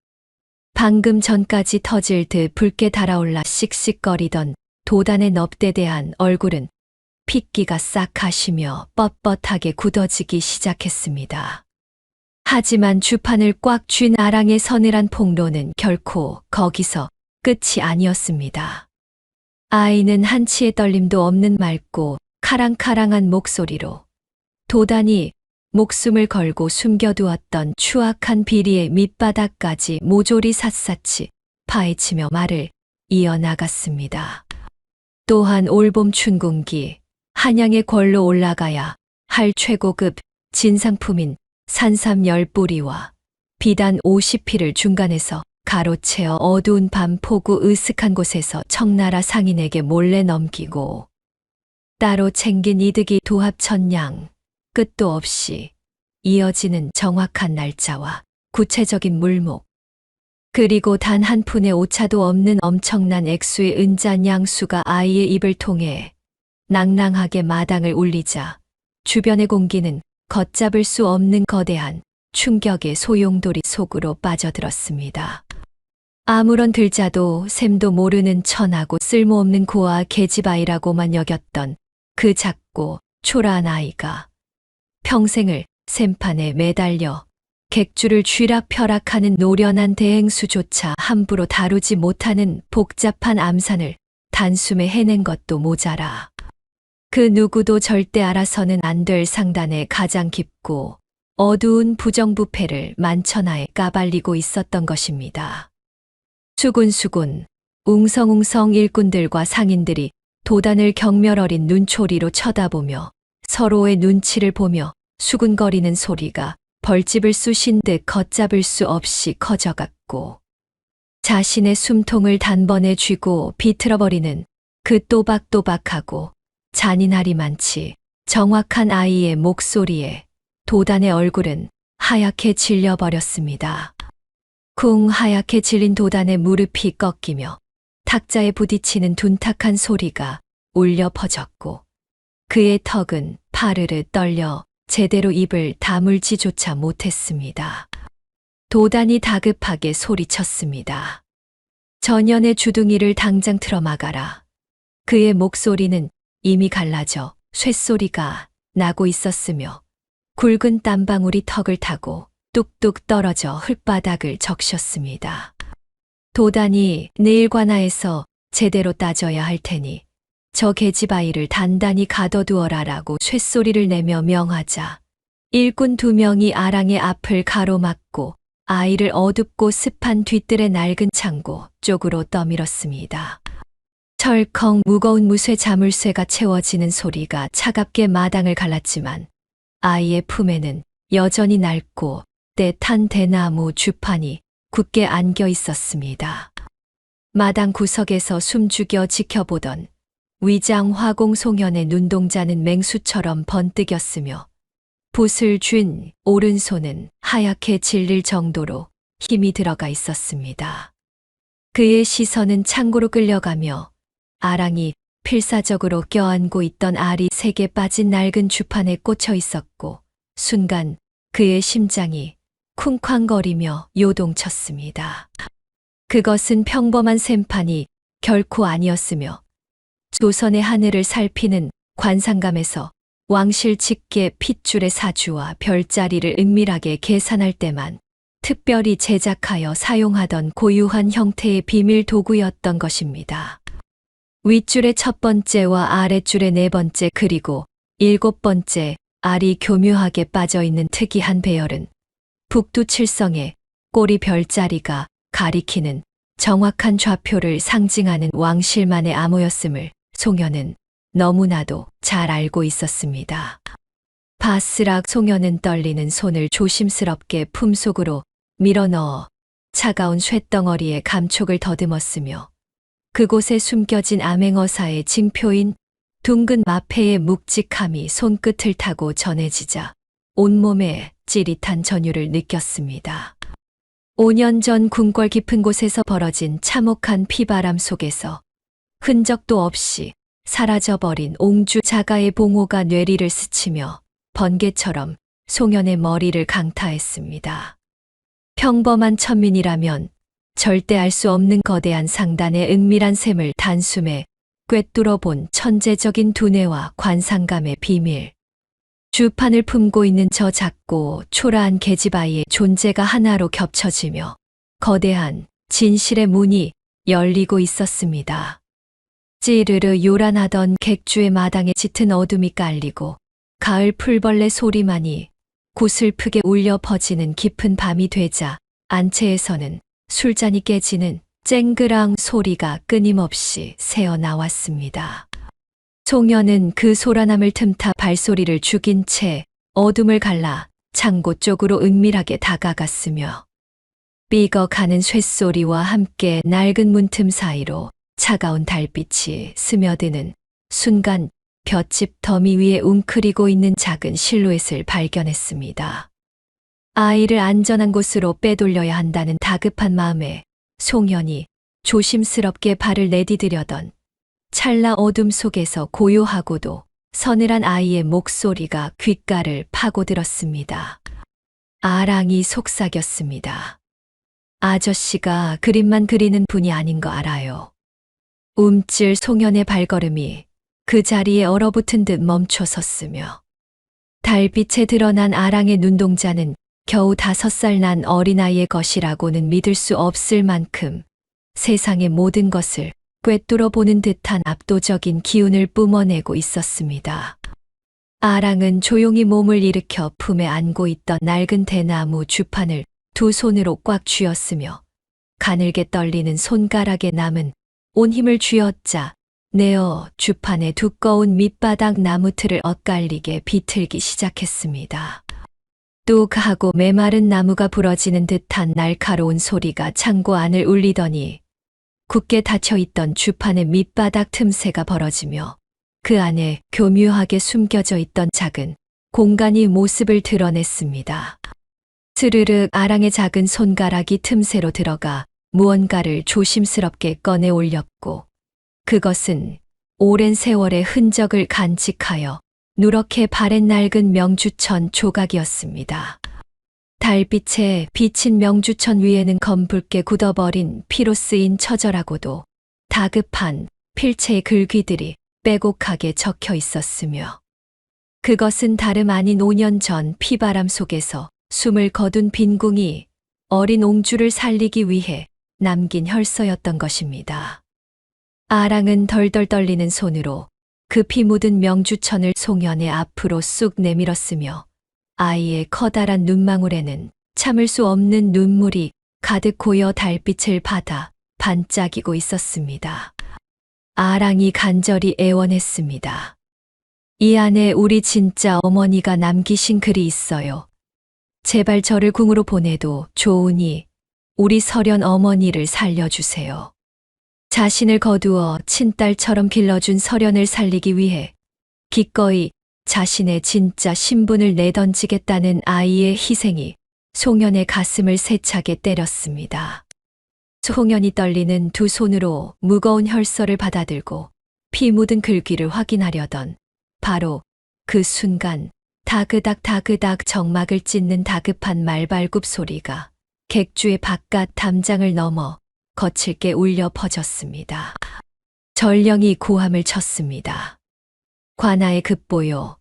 S2: 방금 전까지 터질 듯 붉게 달아올라 씩씩거리던 도단의 넙대대한 얼굴은 핏기가 싹 가시며 뻣뻣하게 굳어지기 시작했습니다. 하지만 주판을 꽉 쥔 아랑의 서늘한 폭로는 결코 거기서 끝이 아니었습니다. 아이는 한치의 떨림도 없는 맑고 카랑카랑한 목소리로 도단이 목숨을 걸고 숨겨두었던 추악한 비리의 밑바닥까지 모조리 샅샅이 파헤치며 말을 이어나갔습니다. 또한 올봄 춘궁기 한양의 궐로 올라가야 할 최고급 진상품인 산삼 10뿌리와 비단 50피를 중간에서 가로채어 어두운 밤 폭우 으슥한 곳에서 청나라 상인에게 몰래 넘기고 따로 챙긴 이득이 도합 1000냥, 끝도 없이 이어지는 정확한 날짜와 구체적인 물목, 그리고 단 한 푼의 오차도 없는 엄청난 액수의 은잔 양수가 아이의 입을 통해 낭낭하게 마당을 울리자 주변의 공기는 걷잡을 수 없는 거대한 충격의 소용돌이 속으로 빠져들었습니다. 아무런 들자도 셈도 모르는 천하고 쓸모없는 고아 계집아이라고만 여겼던 그 작고 초라한 아이가 평생을 셈판에 매달려 객주를 쥐락펴락하는 노련한 대행수조차 함부로 다루지 못하는 복잡한 암산을 단숨에 해낸 것도 모자라 그 누구도 절대 알아서는 안 될 상단의 가장 깊고 어두운 부정부패를 만천하에 까발리고 있었던 것입니다. 수군수군, 웅성웅성 일꾼들과 상인들이 도단을 경멸어린 눈초리로 쳐다보며 서로의 눈치를 보며 수군거리는 소리가 벌집을 쑤신 듯 걷잡을 수 없이 커져갔고 자신의 숨통을 단번에 쥐고 비틀어버리는 그 또박또박하고 잔인하리만치 정확한 아이의 목소리에 도단의 얼굴은 하얗게 질려버렸습니다. 쿵 하얗게 질린 도단의 무릎이 꺾이며 탁자에 부딪히는 둔탁한 소리가 울려 퍼졌고 그의 턱은 파르르 떨려 제대로 입을 다물지조차 못했습니다. 도단이 다급하게 소리쳤습니다. 전연의 주둥이를 당장 틀어막아라. 그의 목소리는 이미 갈라져 쇳소리가 나고 있었으며 굵은 땀방울이 턱을 타고 뚝뚝 떨어져 흙바닥을 적셨습니다. 도단이 내일 관아에서 제대로 따져야 할 테니 저 계집아이를 단단히 가둬두어라라고 쇳소리를 내며 명하자 일꾼 2명이 아랑의 앞을 가로막고 아이를 어둡고 습한 뒤뜰의 낡은 창고 쪽으로 떠밀었습니다. 철컹 무거운 무쇠 자물쇠가 채워지는 소리가 차갑게 마당을 갈랐지만 아이의 품에는 여전히 낡고 때탄 대나무 주판이 굳게 안겨 있었습니다. 마당 구석에서 숨죽여 지켜보던 위장 화공 송현의 눈동자는 맹수처럼 번뜩였으며 붓을 쥔 오른손은 하얗게 질릴 정도로 힘이 들어가 있었습니다. 그의 시선은 창고로 끌려가며 아랑이 필사적으로 껴안고 있던 알이 3개 빠진 낡은 주판에 꽂혀 있었고 순간 그의 심장이 쿵쾅거리며 요동쳤습니다. 그것은 평범한 셈판이 결코 아니었으며 조선의 하늘을 살피는 관상감에서 왕실 직계 핏줄의 사주와 별자리를 은밀하게 계산할 때만 특별히 제작하여 사용하던 고유한 형태의 비밀 도구였던 것입니다. 윗줄의 첫 번째와 아랫줄의 4번째 그리고 7번째 알이 교묘하게 빠져있는 특이한 배열은 북두칠성의 꼬리 별자리가 가리키는 정확한 좌표를 상징하는 왕실만의 암호였음을 송현은 너무나도 잘 알고 있었습니다. 바스락 송현은 떨리는 손을 조심스럽게 품속으로 밀어넣어 차가운 쇳덩어리에 감촉을 더듬었으며 그곳에 숨겨진 암행어사의 징표인 둥근 마패의 묵직함이 손끝을 타고 전해지자 온몸에 찌릿한 전율을 느꼈습니다. 5년 전 궁궐 깊은 곳에서 벌어진 참혹한 피바람 속에서 흔적도 없이 사라져버린 옹주 자가의 봉호가 뇌리를 스치며 번개처럼 송현의 머리를 강타했습니다. 평범한 천민이라면 절대 알 수 없는 거대한 상단의 은밀한 셈을 단숨에 꿰뚫어 본 천재적인 두뇌와 관상감의 비밀. 주판을 품고 있는 저 작고 초라한 계집아이의 존재가 하나로 겹쳐지며 거대한 진실의 문이 열리고 있었습니다. 찌르르 요란하던 객주의 마당에 짙은 어둠이 깔리고 가을 풀벌레 소리만이 고슬프게 울려 퍼지는 깊은 밤이 되자 안채에서는 술잔이 깨지는 쨍그랑 소리가 끊임없이 새어 나왔습니다. 송현은 그 소란함을 틈타 발소리를 죽인 채 어둠을 갈라 창고 쪽으로 은밀하게 다가갔으며 삐걱하는 쇳소리와 함께 낡은 문틈 사이로 차가운 달빛이 스며드는 순간 볏짚 더미 위에 웅크리고 있는 작은 실루엣을 발견했습니다. 아이를 안전한 곳으로 빼돌려야 한다는 다급한 마음에 송현이 조심스럽게 발을 내디디려던 찰나 어둠 속에서 고요하고도 서늘한 아이의 목소리가 귓가를 파고들었습니다. 아랑이 속삭였습니다. 아저씨가 그림만 그리는 분이 아닌 거 알아요. 움찔 송현의 발걸음이 그 자리에 얼어붙은 듯 멈춰 섰으며 달빛에 드러난 아랑의 눈동자는 겨우 5살 난 어린아이의 것이라고는 믿을 수 없을 만큼 세상의 모든 것을 꿰뚫어 보는 듯한 압도적인 기운을 뿜어내고 있었습니다. 아랑은 조용히 몸을 일으켜 품에 안고 있던 낡은 대나무 주판을 두 손으로 꽉 쥐었으며 가늘게 떨리는 손가락에 남은 온 힘을 쥐어짜 내어 주판의 두꺼운 밑바닥 나무틀을 엇갈리게 비틀기 시작했습니다. 뚝 하고 메마른 나무가 부러지는 듯한 날카로운 소리가 창고 안을 울리더니 굳게 닫혀있던 주판의 밑바닥 틈새가 벌어지며 그 안에 교묘하게 숨겨져 있던 작은 공간이 모습을 드러냈습니다. 스르륵 아랑의 작은 손가락이 틈새로 들어가 무언가를 조심스럽게 꺼내 올렸고 그것은 오랜 세월의 흔적을 간직하여 누렇게 바랜 낡은 명주천 조각이었습니다. 달빛에 비친 명주천 위에는 검붉게 굳어버린 피로 쓰인 처절하고도 다급한 필체의 글귀들이 빼곡하게 적혀 있었으며 그것은 다름 아닌 5년 전 피바람 속에서 숨을 거둔 빈궁이 어린 옹주를 살리기 위해 남긴 혈서였던 것입니다. 아랑은 덜덜 떨리는 손으로 그 피 묻은 명주천을 송현의 앞으로 쑥 내밀었으며 아이의 커다란 눈망울에는 참을 수 없는 눈물이 가득 고여 달빛을 받아 반짝이고 있었습니다. 아랑이 간절히 애원했습니다. 이 안에 우리 진짜 어머니가 남기신 글이 있어요. 제발 저를 궁으로 보내도 좋으니 우리 설현 어머니를 살려주세요. 자신을 거두어 친딸처럼 길러준 설현을 살리기 위해 기꺼이 자신의 진짜 신분을 내던지겠다는 아이의 희생이 송현의 가슴을 세차게 때렸습니다. 송현이 떨리는 두 손으로 무거운 혈서를 받아들고 피 묻은 글귀를 확인하려던 바로 그 순간 다그닥 다그닥 정막을 찢는 다급한 말발굽 소리가 객주의 바깥 담장을 넘어 거칠게 울려 퍼졌습니다. 전령이 고함을 쳤습니다. 관아의 급보요.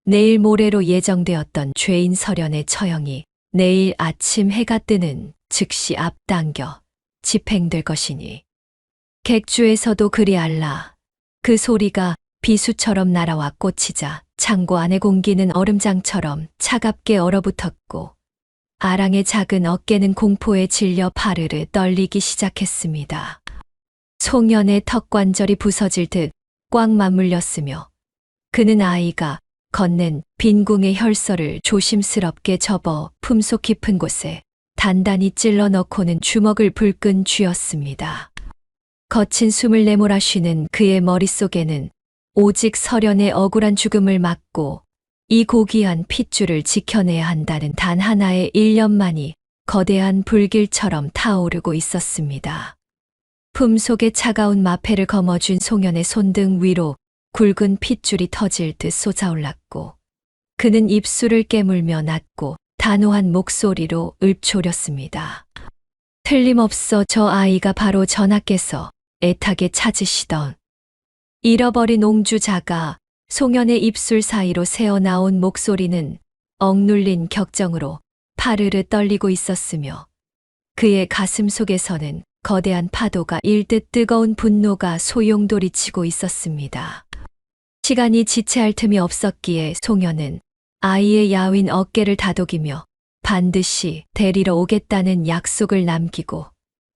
S2: 내일 모레로 예정되었던 죄인 설현의 처형이 내일 아침 해가 뜨는 즉시 앞당겨 집행될 것이니 객주에서도 그리 알라. 그 소리가 비수처럼 날아와 꽂히자 창고 안의 공기는 얼음장처럼 차갑게 얼어붙었고 아랑의 작은 어깨는 공포에 질려 파르르 떨리기 시작했습니다. 송현의 턱관절이 부서질 듯 꽉 맞물렸으며 그는 아이가 건넨 빈궁의 혈서를 조심스럽게 접어 품속 깊은 곳에 단단히 찔러 넣고는 주먹을 불끈 쥐었습니다. 거친 숨을 내몰아 쉬는 그의 머릿속에는 오직 설현의 억울한 죽음을 막고 이 고귀한 핏줄을 지켜내야 한다는 단 하나의 일념만이 거대한 불길처럼 타오르고 있었습니다. 품속에 차가운 마패를 거머쥔 송현의 손등 위로 굵은 핏줄이 터질 듯 솟아올랐고 그는 입술을 깨물며 낮고 단호한 목소리로 읊조렸습니다. 틀림없어 저 아이가 바로 전하께서 애타게 찾으시던 잃어버린 옹주자가 송현의 입술 사이로 새어나온 목소리는 억눌린 격정으로 파르르 떨리고 있었으며 그의 가슴 속에서는 거대한 파도가 일듯 뜨거운 분노가 소용돌이치고 있었습니다. 시간이 지체할 틈이 없었기에 송현은 아이의 야윈 어깨를 다독이며 반드시 데리러 오겠다는 약속을 남기고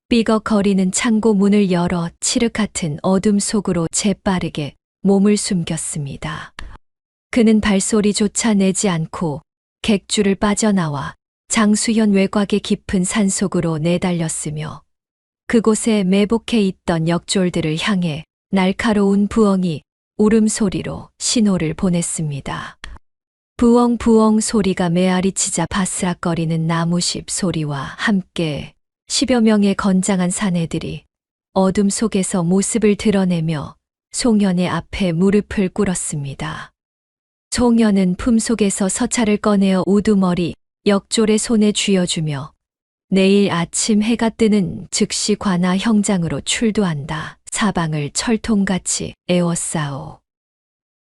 S2: 삐걱거리는 창고 문을 열어 칠흑 같은 어둠 속으로 재빠르게 몸을 숨겼습니다. 그는 발소리조차 내지 않고 객주를 빠져나와 장수현 외곽의 깊은 산속으로 내달렸으며 그곳에 매복해 있던 역졸들을 향해 날카로운 부엉이 울음소리로 신호를 보냈습니다. 부엉부엉 소리가 메아리치자 바스락거리는 나무십 소리와 함께 10여 명의 건장한 사내들이 어둠 속에서 모습을 드러내며 송현의 앞에 무릎을 꿇었습니다. 송현은 품속에서 서찰을 꺼내어 우두머리 역졸의 손에 쥐어주며 내일 아침 해가 뜨는 즉시 관아 형장으로 출두한다. 사방을 철통같이 에워싸오.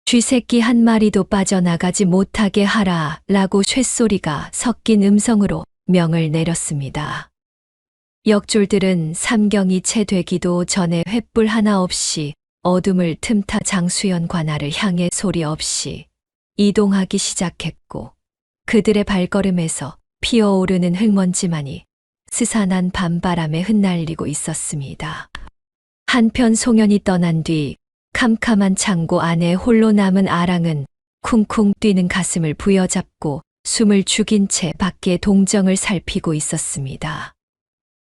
S2: 쥐새끼 한 마리도 빠져나가지 못하게 하라 라고 쇳소리가 섞인 음성으로 명을 내렸습니다. 역졸들은 삼경이 채 되기도 전에 횃불 하나 없이 어둠을 틈타 장수현 관아를 향해 소리 없이 이동하기 시작했고 그들의 발걸음에서 피어오르는 흙먼지만이 스산한 밤바람에 흩날리고 있었습니다. 한편 송현이 떠난 뒤 캄캄한 창고 안에 홀로 남은 아랑은 쿵쿵 뛰는 가슴을 부여잡고 숨을 죽인 채 밖의 동정을 살피고 있었습니다.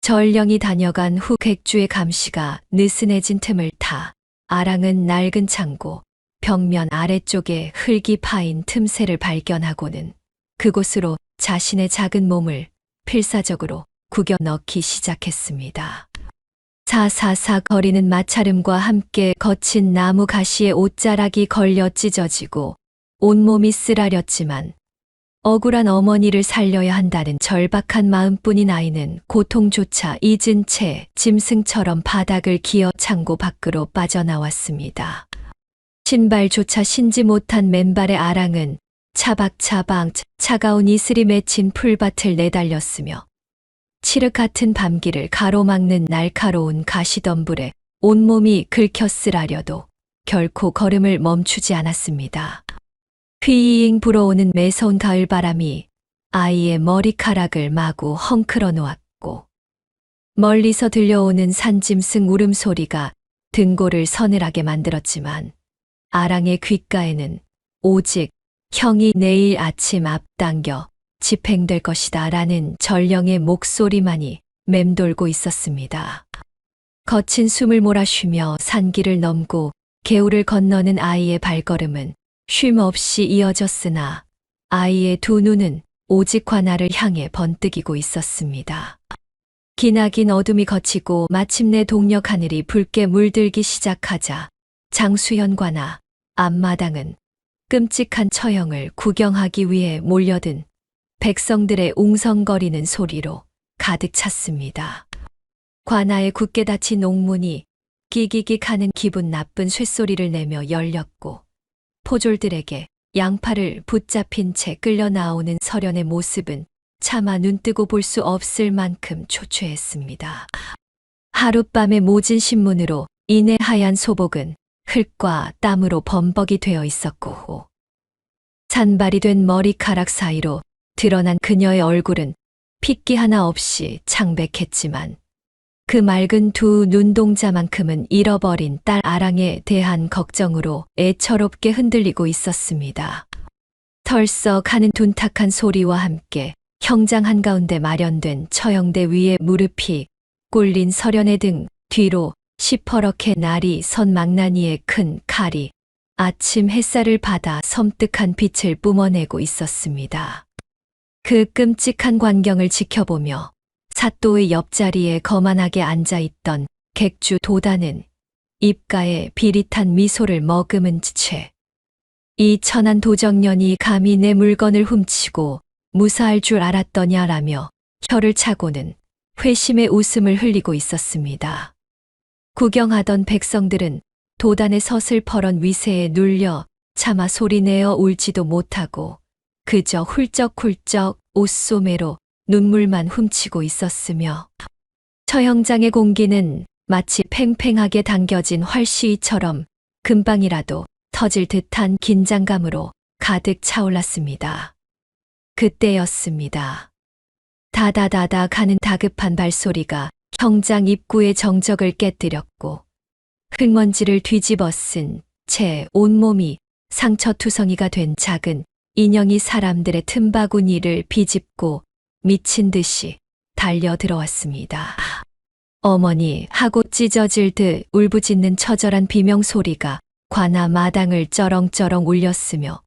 S2: 전령이 다녀간 후 객주의 감시가 느슨해진 틈을 타 아랑은 낡은 창고 벽면 아래쪽에 흙이 파인 틈새를 발견하고는 그곳으로 자신의 작은 몸을 필사적으로 구겨 넣기 시작했습니다. 사사사 거리는 마찰음과 함께 거친 나무 가시에 옷자락이 걸려 찢어지고 온몸이 쓰라렸지만 억울한 어머니를 살려야 한다는 절박한 마음뿐인 아이는 고통조차 잊은 채 짐승처럼 바닥을 기어 창고 밖으로 빠져나왔습니다. 신발조차 신지 못한 맨발의 아랑은 차박차박 차가운 이슬이 맺힌 풀밭을 내달렸으며 칠흑 같은 밤길을 가로막는 날카로운 가시덤불에 온몸이 긁혀 쓰라려도 결코 걸음을 멈추지 않았습니다. 휘잉 불어오는 매서운 가을바람이 아이의 머리카락을 마구 헝클어 놓았고 멀리서 들려오는 산짐승 울음소리가 등골을 서늘하게 만들었지만 아랑의 귓가에는 오직 형이 내일 아침 앞당겨 집행될 것이다 라는 전령의 목소리만이 맴돌고 있었습니다. 거친 숨을 몰아쉬며 산길을 넘고 개울을 건너는 아이의 발걸음은 쉼 없이 이어졌으나 아이의 두 눈은 오직 관아를 향해 번뜩이고 있었습니다. 기나긴 어둠이 거치고 마침내 동력 하늘이 붉게 물들기 시작하자 장수현 관아 앞마당은 끔찍한 처형을 구경하기 위해 몰려든 백성들의 웅성거리는 소리로 가득 찼습니다. 관아의 굳게 닫힌 옥문이 끼기깃 하는 기분 나쁜 쇳소리를 내며 열렸고 포졸들에게 양팔을 붙잡힌 채 끌려 나오는 서련의 모습은 차마 눈뜨고 볼 수 없을 만큼 초췌했습니다. 하룻밤의 모진 신문으로 인해 하얀 소복은 흙과 땀으로 범벅이 되어 있었고 산발이 된 머리카락 사이로 드러난 그녀의 얼굴은 핏기 하나 없이 창백했지만 그 맑은 두 눈동자만큼은 잃어버린 딸 아랑에 대한 걱정으로 애처롭게 흔들리고 있었습니다. 털썩 하는 둔탁한 소리와 함께 형장 한가운데 마련된 처형대 위에 무릎이 꿇린 서련의 등 뒤로 시퍼렇게 날이 선 망나니의 큰 칼이 아침 햇살을 받아 섬뜩한 빛을 뿜어내고 있었습니다. 그 끔찍한 광경을 지켜보며 사또의 옆자리에 거만하게 앉아있던 객주 도다는 입가에 비릿한 미소를 머금은 채 이 천한 도적년이 감히 내 물건을 훔치고 무사할 줄 알았더냐라며 혀를 차고는 회심의 웃음을 흘리고 있었습니다. 구경하던 백성들은 도단의 서슬퍼런 위세에 눌려 차마 소리내어 울지도 못하고 그저 훌쩍훌쩍 옷소매로 눈물만 훔치고 있었으며 처형장의 공기는 마치 팽팽하게 당겨진 활시위처럼 금방이라도 터질 듯한 긴장감으로 가득 차올랐습니다. 그때였습니다. 다다다다 가는 다급한 발소리가 형장 입구의 정적을 깨뜨렸고 흙먼지를 뒤집어 쓴 채 온몸이 상처투성이가 된 작은 인형이 사람들의 틈바구니를 비집고 미친 듯이 달려 들어왔습니다. 어머니 하고 찢어질 듯 울부짖는 처절한 비명소리가 관아 마당을 쩌렁쩌렁 울렸으며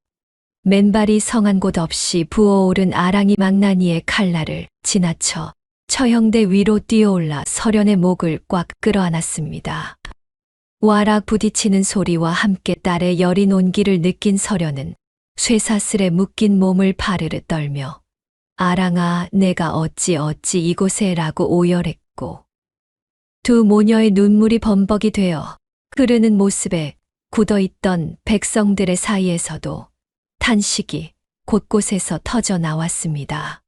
S2: 맨발이 성한 곳 없이 부어오른 아랑이 망나니의 칼날을 지나쳐 처형대 위로 뛰어올라 서련의 목을 꽉 끌어안았습니다. 와락 부딪히는 소리와 함께 딸의 여린 온기를 느낀 서련은 쇠사슬에 묶인 몸을 파르르 떨며 아랑아 내가 어찌 이곳에라고 오열했고 두 모녀의 눈물이 범벅이 되어 흐르는 모습에 굳어있던 백성들의 사이에서도 탄식이 곳곳에서 터져 나왔습니다.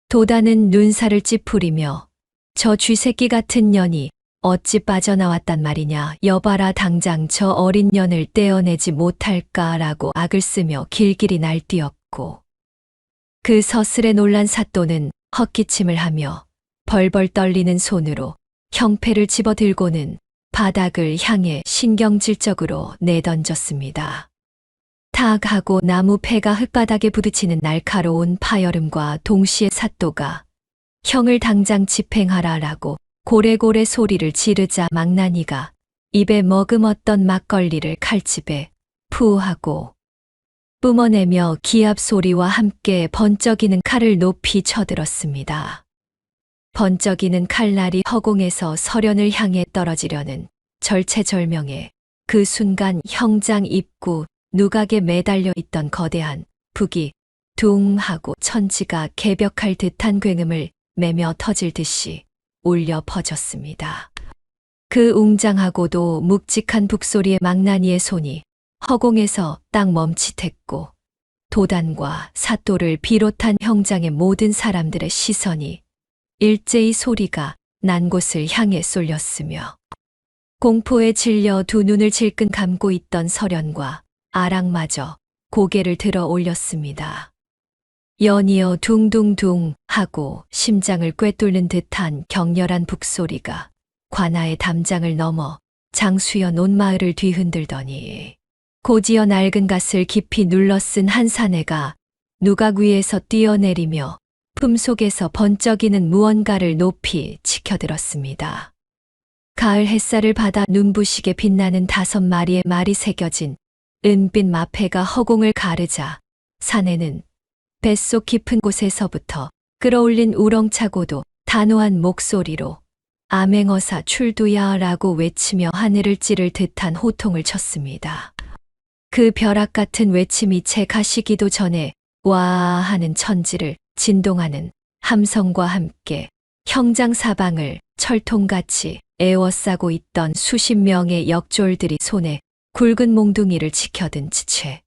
S2: 도단은 눈살을 찌푸리며 저 쥐새끼 같은 년이 어찌 빠져나왔단 말이냐 여봐라 당장 저 어린 년을 떼어내지 못할까라고 악을 쓰며 길길이 날뛰었고 그 서슬에 놀란 사또는 헛기침을 하며 벌벌 떨리는 손으로 형패를 집어들고는 바닥을 향해 신경질적으로 내던졌습니다. 탁 하고 나무 폐가 흙바닥에 부딪히는 날카로운 파열음과 동시에 사또가 형을 당장 집행하라라고 고래고래 소리를 지르자 망나니가 입에 머금었던 막걸리를 칼집에 푸하고 뿜어내며 기압 소리와 함께 번쩍이는 칼을 높이 쳐들었습니다. 번쩍이는 칼날이 허공에서 서련을 향해 떨어지려는 절체절명의 그 순간 형장 입구 누각에 매달려 있던 거대한 북이 둥 하고 천지가 개벽할 듯한 굉음을 매며 터질 듯이 울려 퍼졌습니다. 그 웅장하고도 묵직한 북소리에 망나니의 손이 허공에서 딱 멈칫했고 도단과 사또를 비롯한 형장의 모든 사람들의 시선이 일제히 소리가 난 곳을 향해 쏠렸으며 공포에 질려 두 눈을 질끈 감고 있던 서련과 아랑마저 고개를 들어 올렸습니다. 연이어 둥둥둥 하고 심장을 꿰뚫는 듯한 격렬한 북소리가 관아의 담장을 넘어 장수연 온 마을을 뒤흔들더니 고지어 낡은 갓을 깊이 눌러쓴 한 사내가 누각 위에서 뛰어내리며 품속에서 번쩍이는 무언가를 높이 치켜들었습니다. 가을 햇살을 받아 눈부시게 빛나는 5마리의 말이 새겨진 은빛 마패가 허공을 가르자 사내는 뱃속 깊은 곳에서부터 끌어올린 우렁차고도 단호한 목소리로 암행어사 출두야라고 외치며 하늘을 찌를 듯한 호통을 쳤습니다. 그 벼락 같은 외침이 채 가시기도 전에 와 하는 천지를 진동하는 함성과 함께 형장 사방을 철통같이 에워싸고 있던 수십 명의 역졸들이 손에 굵은 몽둥이를 치켜든 채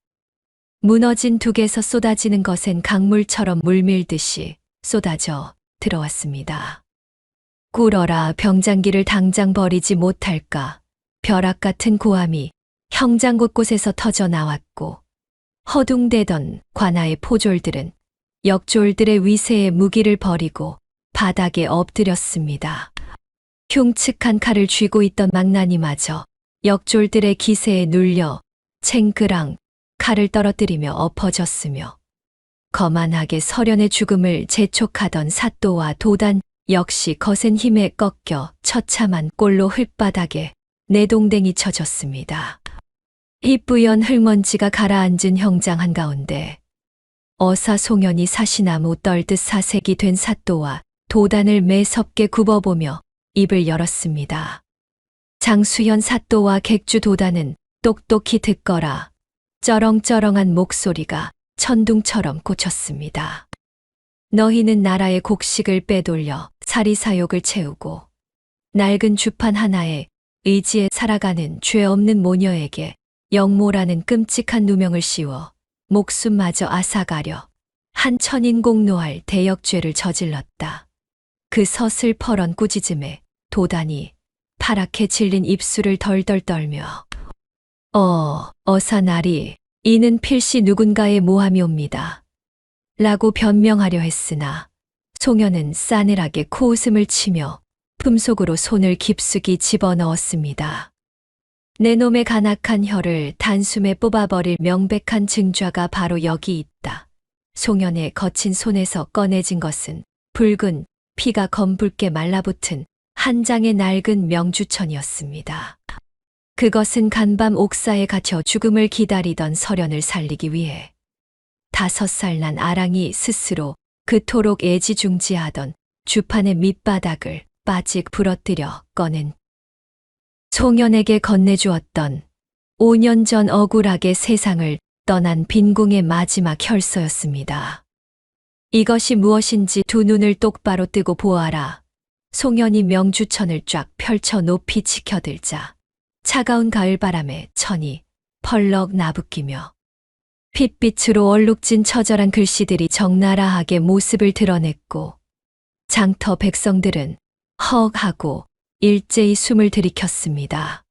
S2: 무너진 둑에서 쏟아지는 것엔 강물처럼 물밀듯이 쏟아져 들어왔습니다. 꿇어라 병장기를 당장 버리지 못할까 벼락 같은 고함이 형장 곳곳에서 터져 나왔고 허둥대던 관아의 포졸들은 역졸들의 위세에 무기를 버리고 바닥에 엎드렸습니다. 흉측한 칼을 쥐고 있던 망나니마저 역졸들의 기세에 눌려 챙그랑 칼을 떨어뜨리며 엎어졌으며 거만하게 서련의 죽음을 재촉하던 사또와 도단 역시 거센 힘에 꺾여 처참한 꼴로 흙바닥에 내동댕이 쳐졌습니다. 희뿌연 흙먼지가 가라앉은 형장 한가운데 어사송연이 사시나무 떨듯 사색이 된 사또와 도단을 매섭게 굽어보며 입을 열었습니다. 장수현 사또와 객주 도단은 똑똑히 듣거라. 쩌렁쩌렁한 목소리가 천둥처럼 꽂혔습니다. 너희는 나라의 곡식을 빼돌려 사리사욕을 채우고 낡은 주판 하나에 의지에 살아가는 죄 없는 모녀에게 영모라는 끔찍한 누명을 씌워 목숨마저 앗아가려 한 천인공노할 대역죄를 저질렀다. 그 서슬퍼런 꾸짖음에 도단이 파랗게 질린 입술을 덜덜 떨며 어사나리, 이는 필시 누군가의 모함이옵니다. 라고 변명하려 했으나 송현은 싸늘하게 코웃음을 치며 품속으로 손을 깊숙이 집어넣었습니다. 내 놈의 간악한 혀를 단숨에 뽑아버릴 명백한 증좌가 바로 여기 있다. 송현의 거친 손에서 꺼내진 것은 붉은 피가 검붉게 말라붙은 한 장의 낡은 명주천이었습니다. 그것은 간밤 옥사에 갇혀 죽음을 기다리던 설현을 살리기 위해 5살 난 아랑이 스스로 그토록 애지중지하던 주판의 밑바닥을 빠직 부러뜨려 꺼낸 송현에게 건네주었던 5년 전 억울하게 세상을 떠난 빈궁의 마지막 혈서였습니다. 이것이 무엇인지 두 눈을 똑바로 뜨고 보아라. 송현이 명주천을 쫙 펼쳐 높이 치켜들자 차가운 가을바람에 천이 펄럭 나부끼며 핏빛으로 얼룩진 처절한 글씨들이 적나라하게 모습을 드러냈고 장터 백성들은 헉하고 일제히 숨을 들이켰습니다.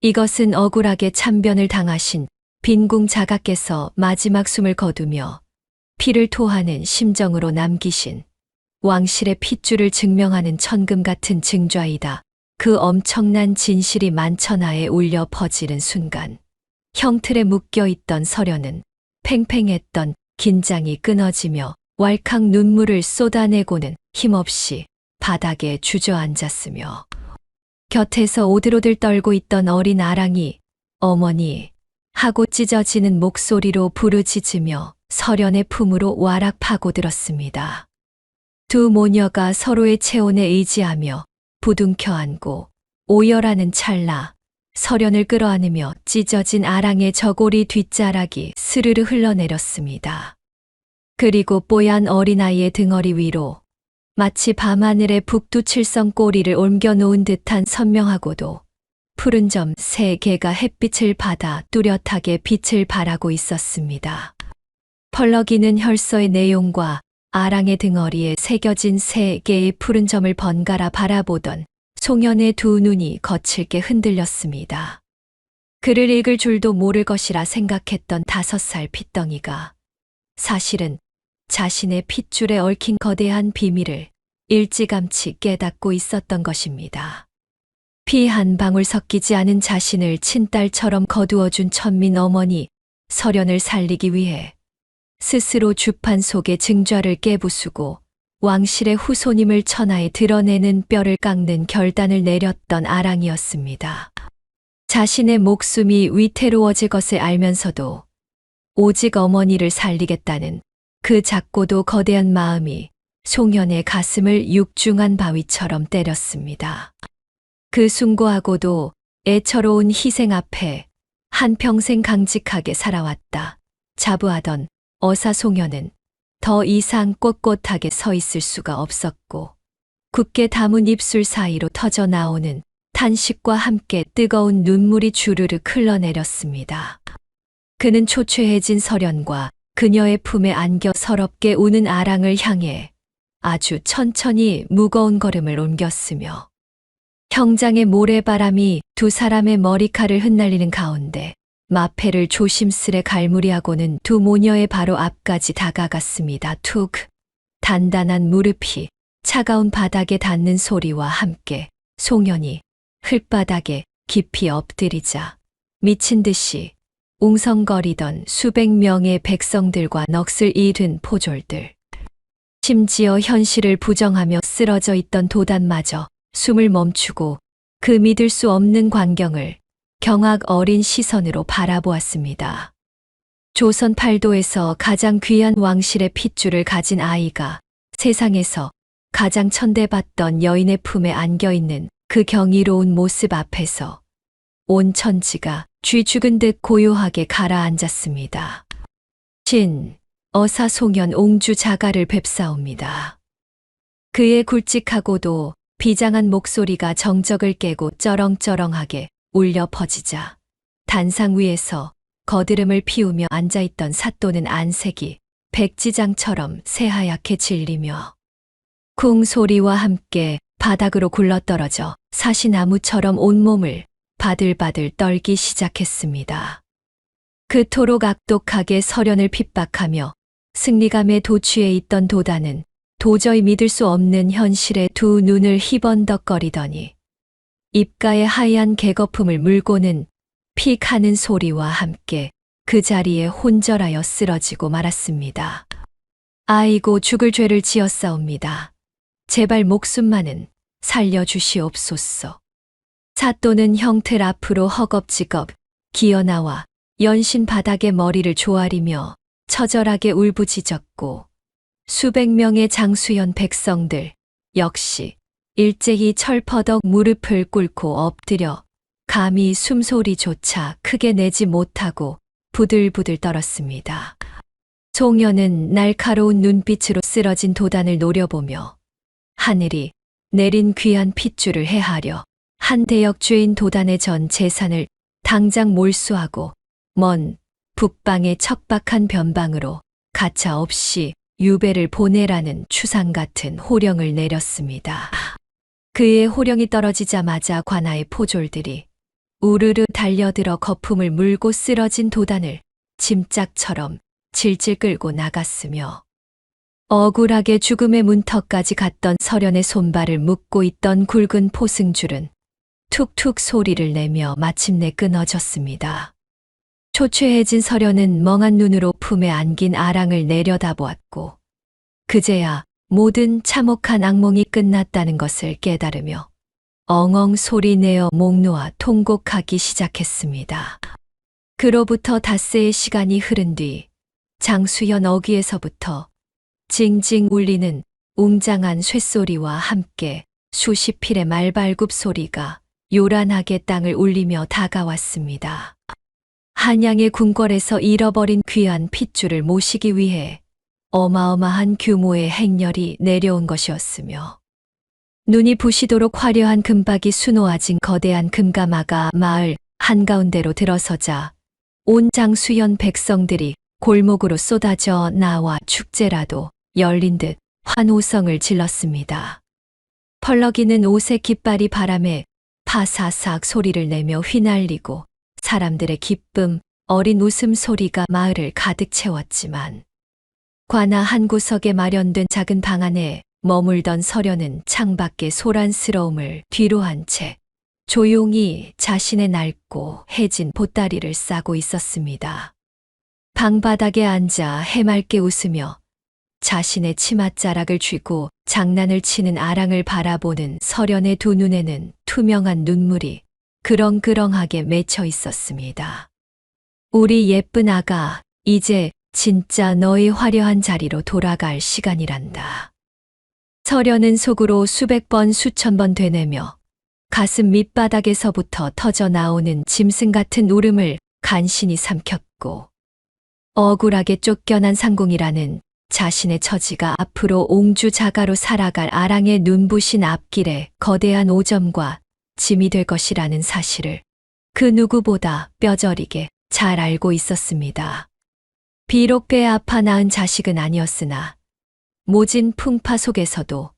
S2: 이것은 억울하게 참변을 당하신 빈궁 자가께서 마지막 숨을 거두며 피를 토하는 심정으로 남기신 왕실의 핏줄을 증명하는 천금 같은 증좌이다. 그 엄청난 진실이 만천하에 울려 퍼지는 순간 형틀에 묶여있던 설현은 팽팽했던 긴장이 끊어지며 왈칵 눈물을 쏟아내고는 힘없이 바닥에 주저앉았으며 곁에서 오들오들 떨고 있던 어린 아랑이 어머니 하고 찢어지는 목소리로 부르짖으며 설현의 품으로 와락 파고들었습니다. 두 모녀가 서로의 체온에 의지하며 부둥켜 안고 오열하는 찰나 설현을 끌어안으며 찢어진 아랑의 저고리 뒷자락이 스르르 흘러내렸습니다. 그리고 뽀얀 어린아이의 등허리 위로 마치 밤하늘에 북두칠성 꼬리를 옮겨놓은 듯한 선명하고도 푸른 점 3개가 햇빛을 받아 뚜렷하게 빛을 발하고 있었습니다. 펄럭이는 혈서의 내용과 아랑의 등허리에 새겨진 3개의 푸른 점을 번갈아 바라보던 송현의 두 눈이 거칠게 흔들렸습니다. 글을 읽을 줄도 모를 것이라 생각했던 5살 핏덩이가 사실은 자신의 핏줄에 얽힌 거대한 비밀을 일찌감치 깨닫고 있었던 것입니다. 피 한 방울 섞이지 않은 자신을 친딸처럼 거두어준 천민 어머니 설현을 살리기 위해 스스로 주판 속의 증좌를 깨부수고 왕실의 후손임을 천하에 드러내는 뼈를 깎는 결단을 내렸던 아랑이었습니다. 자신의 목숨이 위태로워질 것을 알면서도 오직 어머니를 살리겠다는 그 작고도 거대한 마음이 송현의 가슴을 육중한 바위처럼 때렸습니다. 그 숭고하고도 애처로운 희생 앞에 한평생 강직하게 살아왔다 자부하던 어사 송현은 더 이상 꼿꼿하게 서 있을 수가 없었고 굳게 담은 입술 사이로 터져 나오는 탄식과 함께 뜨거운 눈물이 주르륵 흘러내렸습니다. 그는 초췌해진 설현과 그녀의 품에 안겨 서럽게 우는 아랑을 향해 아주 천천히 무거운 걸음을 옮겼으며 형장의 모래바람이 두 사람의 머리칼을 흩날리는 가운데 마패를 조심스레 갈무리하고는 두 모녀의 바로 앞까지 다가갔습니다. 툭! 단단한 무릎이 차가운 바닥에 닿는 소리와 함께 송현이 흙바닥에 깊이 엎드리자 미친 듯이 웅성거리던 수백 명의 백성들과 넋을 잃은 포졸들. 심지어 현실을 부정하며 쓰러져 있던 도단마저 숨을 멈추고 그 믿을 수 없는 광경을 경악 어린 시선으로 바라보았습니다. 조선 팔도에서 가장 귀한 왕실의 핏줄을 가진 아이가 세상에서 가장 천대받던 여인의 품에 안겨있는 그 경이로운 모습 앞에서 온 천지가 쥐 죽은 듯 고요하게 가라앉았습니다. 신, 어사 송현 옹주 자가를 뵙사옵니다. 그의 굵직하고도 비장한 목소리가 정적을 깨고 쩌렁쩌렁하게 울려 퍼지자 단상 위에서 거드름을 피우며 앉아있던 삿도는 안색이 백지장처럼 새하얗게 질리며 쿵 소리와 함께 바닥으로 굴러떨어져 사시나무처럼 온몸을 바들바들 떨기 시작했습니다. 그토록 악독하게 서련을 핍박하며 승리감에 도취해 있던 도단은 도저히 믿을 수 없는 현실에 두 눈을 희번덕거리더니 입가에 하얀 개거품을 물고는 픽 하는 소리와 함께 그 자리에 혼절하여 쓰러지고 말았습니다. 아이고 죽을 죄를 지었사옵니다. 제발 목숨만은 살려주시옵소서. 삿도는 형틀 앞으로 허겁지겁 기어나와 연신 바닥에 머리를 조아리며 처절하게 울부짖었고 수백 명의 장수현 백성들 역시 일제히 철퍼덕 무릎을 꿇고 엎드려 감히 숨소리조차 크게 내지 못하고 부들부들 떨었습니다. 송현은 날카로운 눈빛으로 쓰러진 도단을 노려보며 하늘이 내린 귀한 핏줄을 해하려 한 대역 죄인 도단의 전 재산을 당장 몰수하고 먼 북방의 척박한 변방으로 가차없이 유배를 보내라는 추상 같은 호령을 내렸습니다. 그의 호령이 떨어지자마자 관아의 포졸들이 우르르 달려들어 거품을 물고 쓰러진 도단을 짐짝처럼 질질 끌고 나갔으며 억울하게 죽음의 문턱까지 갔던 서련의 손발을 묶고 있던 굵은 포승줄은 툭툭 소리를 내며 마침내 끊어졌습니다. 초췌해진 서련은 멍한 눈으로 품에 안긴 아랑을 내려다보았고 그제야 모든 참혹한 악몽이 끝났다는 것을 깨달으며 엉엉 소리내어 목 놓아 통곡하기 시작했습니다. 그로부터 닷새의 시간이 흐른 뒤 장수현 어귀에서부터 징징 울리는 웅장한 쇳소리와 함께 수십 필의 말발굽 소리가 요란하게 땅을 울리며 다가왔습니다. 한양의 궁궐에서 잃어버린 귀한 핏줄을 모시기 위해 어마어마한 규모의 행렬이 내려온 것이었으며 눈이 부시도록 화려한 금박이 수놓아진 거대한 금가마가 마을 한가운데로 들어서자 온 장수현 백성들이 골목으로 쏟아져 나와 축제라도 열린 듯 환호성을 질렀습니다. 펄럭이는 오색 깃발이 바람에 파사삭 소리를 내며 휘날리고 사람들의 기쁨, 어린 웃음소리가 마을을 가득 채웠지만 관아 한 구석에 마련된 작은 방 안에 머물던 서련은 창밖의 소란스러움을 뒤로한 채 조용히 자신의 낡고 해진 보따리를 싸고 있었습니다. 방바닥에 앉아 해맑게 웃으며 자신의 치맛자락을 쥐고 장난을 치는 아랑을 바라보는 서련의 두 눈에는 투명한 눈물이 그렁그렁하게 맺혀 있었습니다. 우리 예쁜 아가, 이제 진짜 너의 화려한 자리로 돌아갈 시간이란다. 서련은 속으로 수백 번 수천 번 되뇌며 가슴 밑바닥에서부터 터져 나오는 짐승 같은 울음을 간신히 삼켰고 억울하게 쫓겨난 상궁이라는 자신의 처지가 앞으로 옹주자가로 살아갈 아랑의 눈부신 앞길에 거대한 오점과 짐이 될 것이라는 사실을 그 누구보다 뼈저리게 잘 알고 있었습니다. 비록 배 아파 낳은 자식은 아니었으나 모진 풍파 속에서도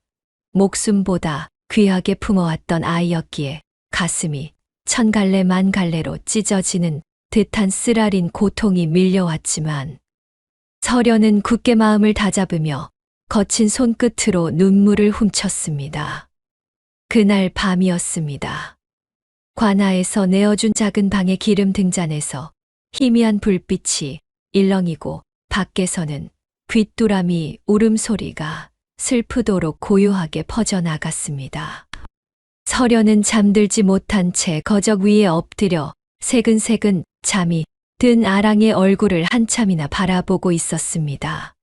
S2: 목숨보다 귀하게 품어왔던 아이였기에 가슴이 천 갈래 만 갈래로 찢어지는 듯한 쓰라린 고통이 밀려왔지만 서련은 굳게 마음을 다잡으며 거친 손끝으로 눈물을 훔쳤습니다. 그날 밤이었습니다. 관아에서 내어준 작은 방의 기름 등잔에서 희미한 불빛이 일렁이고 밖에서는 귀뚜라미 울음소리가 슬프도록 고요하게 퍼져나갔습니다. 서련은 잠들지 못한 채 거적 위에 엎드려 새근새근 잠이 든 아랑의 얼굴을 한참이나 바라보고 있었습니다.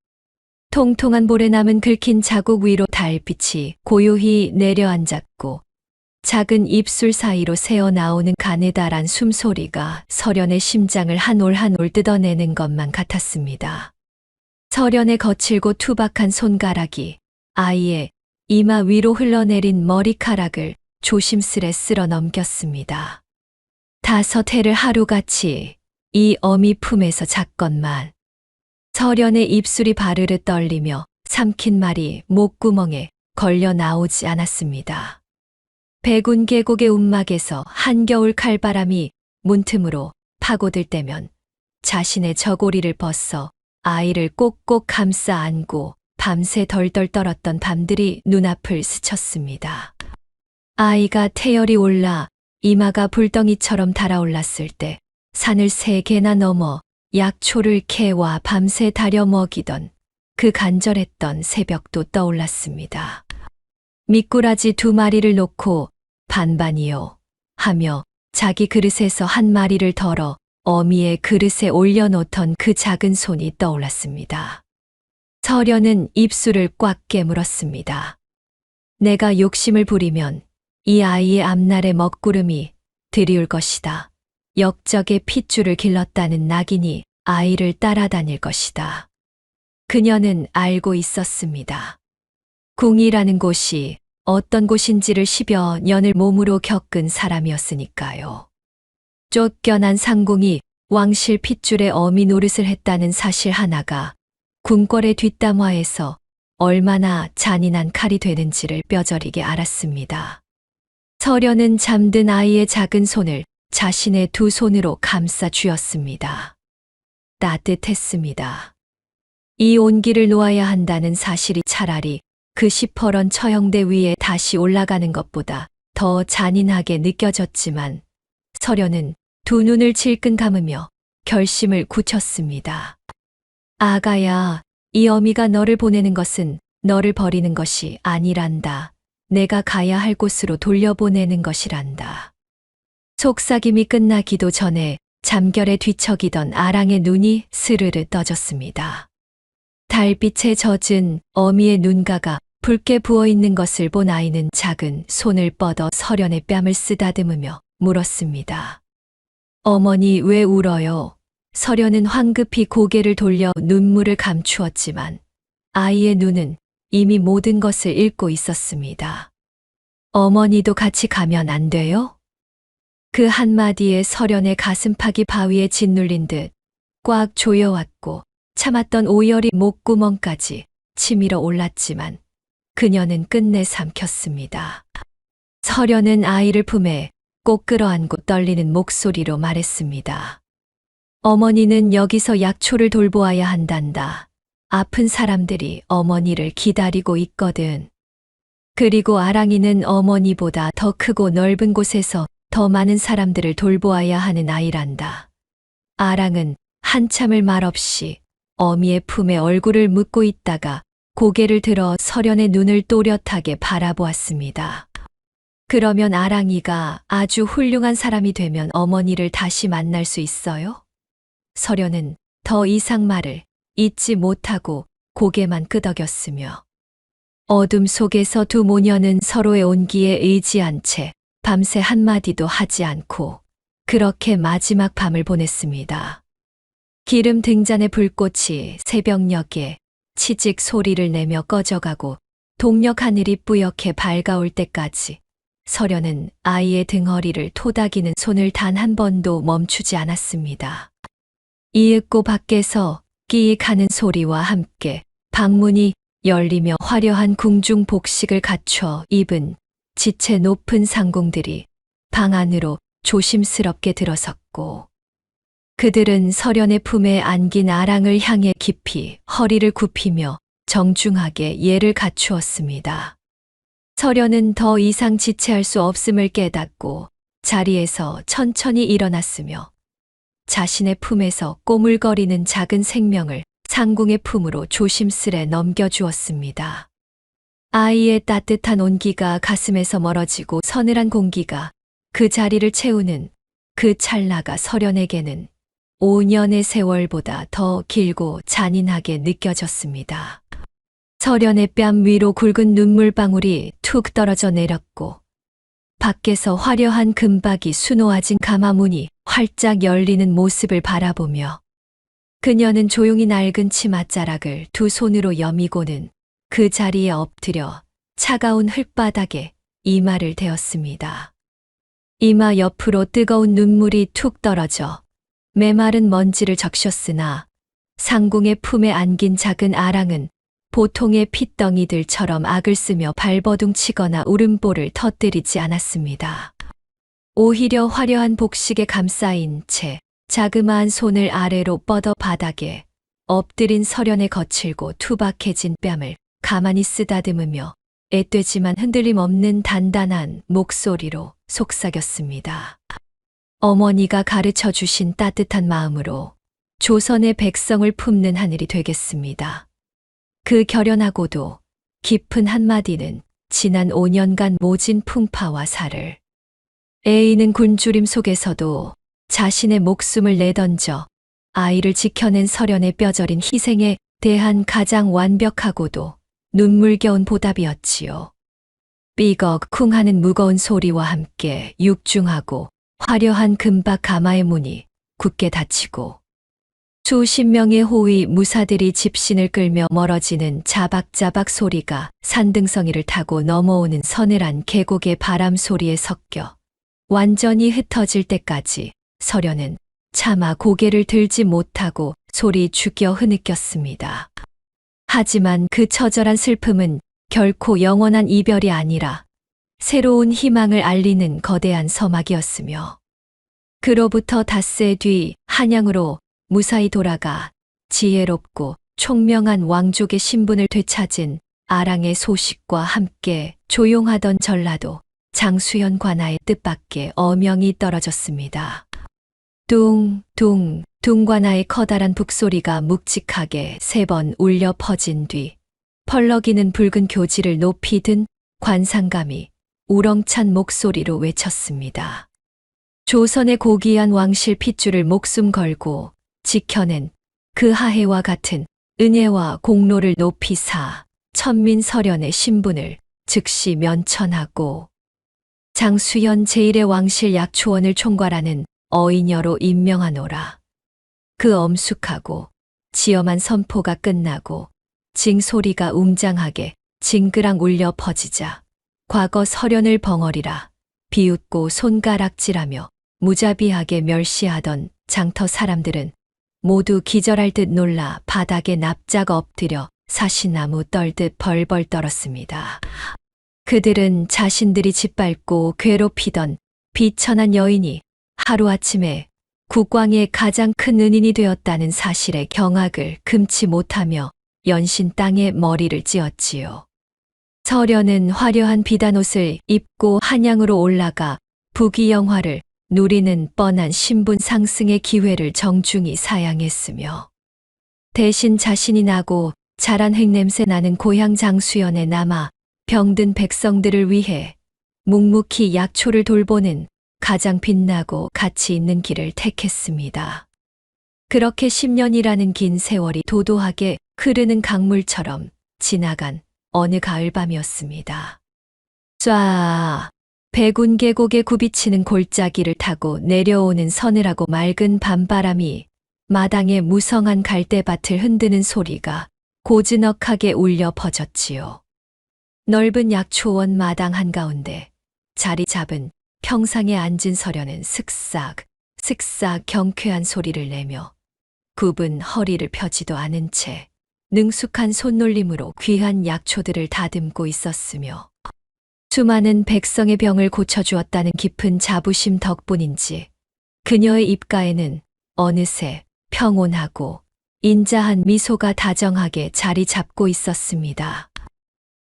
S2: 통통한 볼에 남은 긁힌 자국 위로 달빛이 고요히 내려앉았고 작은 입술 사이로 새어나오는 가느다란 숨소리가 서련의 심장을 한 올 한 올 뜯어내는 것만 같았습니다. 서련의 거칠고 투박한 손가락이 아이의 이마 위로 흘러내린 머리카락을 조심스레 쓸어 넘겼습니다. 5해를 하루같이 이 어미 품에서 잤건만 설연의 입술이 바르르 떨리며 삼킨 말이 목구멍에 걸려 나오지 않았습니다. 백운 계곡의 움막에서 한겨울 칼바람이 문틈으로 파고들 때면 자신의 저고리를 벗어 아이를 꼭꼭 감싸 안고 밤새 덜덜 떨었던 밤들이 눈앞을 스쳤습니다. 아이가 태열이 올라 이마가 불덩이처럼 달아올랐을 때 산을 3개나 넘어 약초를 캐와 밤새 다려 먹이던 그 간절했던 새벽도 떠올랐습니다. 미꾸라지 2마리를 놓고 반반이요 하며 자기 그릇에서 한 마리를 덜어 어미의 그릇에 올려놓던 그 작은 손이 떠올랐습니다. 설연은 입술을 꽉 깨물었습니다. 내가 욕심을 부리면 이 아이의 앞날의 먹구름이 드리울 것이다. 역적의 핏줄을 길렀다는 낙인이 아이를 따라다닐 것이다. 그녀는 알고 있었습니다. 궁이라는 곳이 어떤 곳인지를 10여 년을 몸으로 겪은 사람이었으니까요. 쫓겨난 상궁이 왕실 핏줄에 어미 노릇을 했다는 사실 하나가 궁궐의 뒷담화에서 얼마나 잔인한 칼이 되는지를 뼈저리게 알았습니다. 설연은 잠든 아이의 작은 손을 자신의 2 손으로 감싸 쥐었습니다. 따뜻했습니다. 이 온기를 놓아야 한다는 사실이 차라리 그 시퍼런 처형대 위에 다시 올라가는 것보다 더 잔인하게 느껴졌지만 설연은 2 눈을 질끈 감으며 결심을 굳혔습니다. 아가야, 이 어미가 너를 보내는 것은 너를 버리는 것이 아니란다. 내가 가야 할 곳으로 돌려보내는 것이란다. 속삭임이 끝나기도 전에 잠결에 뒤척이던 아랑의 눈이 스르르 떠졌습니다. 달빛에 젖은 어미의 눈가가 붉게 부어있는 것을 본 아이는 작은 손을 뻗어 설연의 뺨을 쓰다듬으며 물었습니다. 어머니 왜 울어요? 설연은 황급히 고개를 돌려 눈물을 감추었지만 아이의 눈은 이미 모든 것을 읽고 있었습니다. 어머니도 같이 가면 안 돼요? 그 한마디에 설연의 가슴팍이 바위에 짓눌린 듯 꽉 조여왔고 참았던 오열이 목구멍까지 치밀어 올랐지만 그녀는 끝내 삼켰습니다. 설연은 아이를 품에 꼭 끌어안고 떨리는 목소리로 말했습니다. 어머니는 여기서 약초를 돌보아야 한단다. 아픈 사람들이 어머니를 기다리고 있거든. 그리고 아랑이는 어머니보다 더 크고 넓은 곳에서 더 많은 사람들을 돌보아야 하는 아이란다. 아랑은 한참을 말없이 어미의 품에 얼굴을 묻고 있다가 고개를 들어 설연의 눈을 또렷하게 바라보았습니다. 그러면 아랑이가 아주 훌륭한 사람이 되면 어머니를 다시 만날 수 있어요? 설연은 더 이상 말을 잇지 못하고 고개만 끄덕였으며 어둠 속에서 2 모녀는 서로의 온기에 의지한 채 밤새 한마디도 하지 않고 그렇게 마지막 밤을 보냈습니다. 기름 등잔의 불꽃이 새벽녘에 치직 소리를 내며 꺼져가고 동력 하늘이 뿌옇게 밝아올 때까지 설연은 아이의 등허리를 토닥이는 손을 단 한 번도 멈추지 않았습니다. 이윽고 밖에서 끼익 하는 소리와 함께 방문이 열리며 화려한 궁중 복식을 갖춰 입은 지체 높은 상궁들이 방 안으로 조심스럽게 들어섰고 그들은 설연의 품에 안긴 아랑을 향해 깊이 허리를 굽히며 정중하게 예를 갖추었습니다. 설연은 더 이상 지체할 수 없음을 깨닫고 자리에서 천천히 일어났으며 자신의 품에서 꼬물거리는 작은 생명을 상궁의 품으로 조심스레 넘겨주었습니다. 아이의 따뜻한 온기가 가슴에서 멀어지고 서늘한 공기가 그 자리를 채우는 그 찰나가 설연에게는 5년의 세월보다 더 길고 잔인하게 느껴졌습니다. 설연의 뺨 위로 굵은 눈물방울이 툭 떨어져 내렸고 밖에서 화려한 금박이 수놓아진 가마문이 활짝 열리는 모습을 바라보며 그녀는 조용히 낡은 치맛자락을 2 손으로 여미고는 그 자리에 엎드려 차가운 흙바닥에 이마를 대었습니다. 이마 옆으로 뜨거운 눈물이 툭 떨어져 메마른 먼지를 적셨으나 상궁의 품에 안긴 작은 아랑은 보통의 핏덩이들처럼 악을 쓰며 발버둥치거나 울음보를 터뜨리지 않았습니다. 오히려 화려한 복식에 감싸인 채 자그마한 손을 아래로 뻗어 바닥에 엎드린 설연의 거칠고 투박해진 뺨을 가만히 쓰다듬으며 애되지만 흔들림 없는 단단한 목소리로 속삭였습니다. 어머니가 가르쳐 주신 따뜻한 마음으로 조선의 백성을 품는 하늘이 되겠습니다. 그 결연하고도 깊은 한마디는 지난 5년간 모진 풍파와 살을 애이는 굶주림 속에서도 자신의 목숨을 내던져 아이를 지켜낸 설연의 뼈저린 희생에 대한 가장 완벽하고도 눈물겨운 보답이었지요. 삐걱쿵 하는 무거운 소리와 함께 육중하고 화려한 금박 가마의 문이 굳게 닫히고 수십 명의 호위 무사들이 집신을 끌며 멀어지는 자박자박 소리가 산등성이를 타고 넘어오는 서늘한 계곡의 바람 소리에 섞여 완전히 흩어질 때까지 설연은 차마 고개를 들지 못하고 소리 죽여 흐느꼈습니다. 하지만 그 처절한 슬픔은 결코 영원한 이별이 아니라 새로운 희망을 알리는 거대한 서막이었으며 그로부터 닷새 뒤 한양으로 무사히 돌아가 지혜롭고 총명한 왕족의 신분을 되찾은 아랑의 소식과 함께 조용하던 전라도 장수현 관아의 뜻밖의 어명이 떨어졌습니다. 둥둥 둥관아의 커다란 북소리가 묵직하게 3번 울려 퍼진 뒤 펄럭이는 붉은 교지를 높이 든 관상감이 우렁찬 목소리로 외쳤습니다. 조선의 고귀한 왕실 핏줄을 목숨 걸고 지켜낸 그 하해와 같은 은혜와 공로를 높이 사 천민 설연의 신분을 즉시 면천하고 장수현 제1의 왕실 약초원을 총괄하는 어인여로 임명하노라. 그 엄숙하고 지엄한 선포가 끝나고 징소리가 웅장하게 징그랑 울려 퍼지자 과거 설연을 벙어리라 비웃고 손가락질하며 무자비하게 멸시하던 장터 사람들은 모두 기절할 듯 놀라 바닥에 납작 엎드려 사시나무 떨듯 벌벌 떨었습니다. 그들은 자신들이 짓밟고 괴롭히던 비천한 여인이 하루아침에 국왕의 가장 큰 은인이 되었다는 사실에 경악을 금치 못하며 연신 땅에 머리를 찧었지요. 설연은 화려한 비단옷을 입고 한양으로 올라가 부귀영화를 누리는 뻔한 신분 상승의 기회를 정중히 사양했으며 대신 자신이 나고 자란 흙냄새 나는 고향 장수현에 남아 병든 백성들을 위해 묵묵히 약초를 돌보는 가장 빛나고 가치 있는 길을 택했습니다. 그렇게 10년이라는 긴 세월이 도도하게 흐르는 강물처럼 지나간 어느 가을밤이었습니다. 쏴! 백운 계곡에 굽이치는 골짜기를 타고 내려오는 서늘하고 맑은 밤바람이 마당의 무성한 갈대밭을 흔드는 소리가 고즈넉하게 울려 퍼졌지요. 넓은 약초원 마당 한가운데 자리 잡은 평상에 앉은 설연은 슥싹 경쾌한 소리를 내며 굽은 허리를 펴지도 않은 채 능숙한 손놀림으로 귀한 약초들을 다듬고 있었으며 수많은 백성의 병을 고쳐주었다는 깊은 자부심 덕분인지 그녀의 입가에는 어느새 평온하고 인자한 미소가 다정하게 자리 잡고 있었습니다.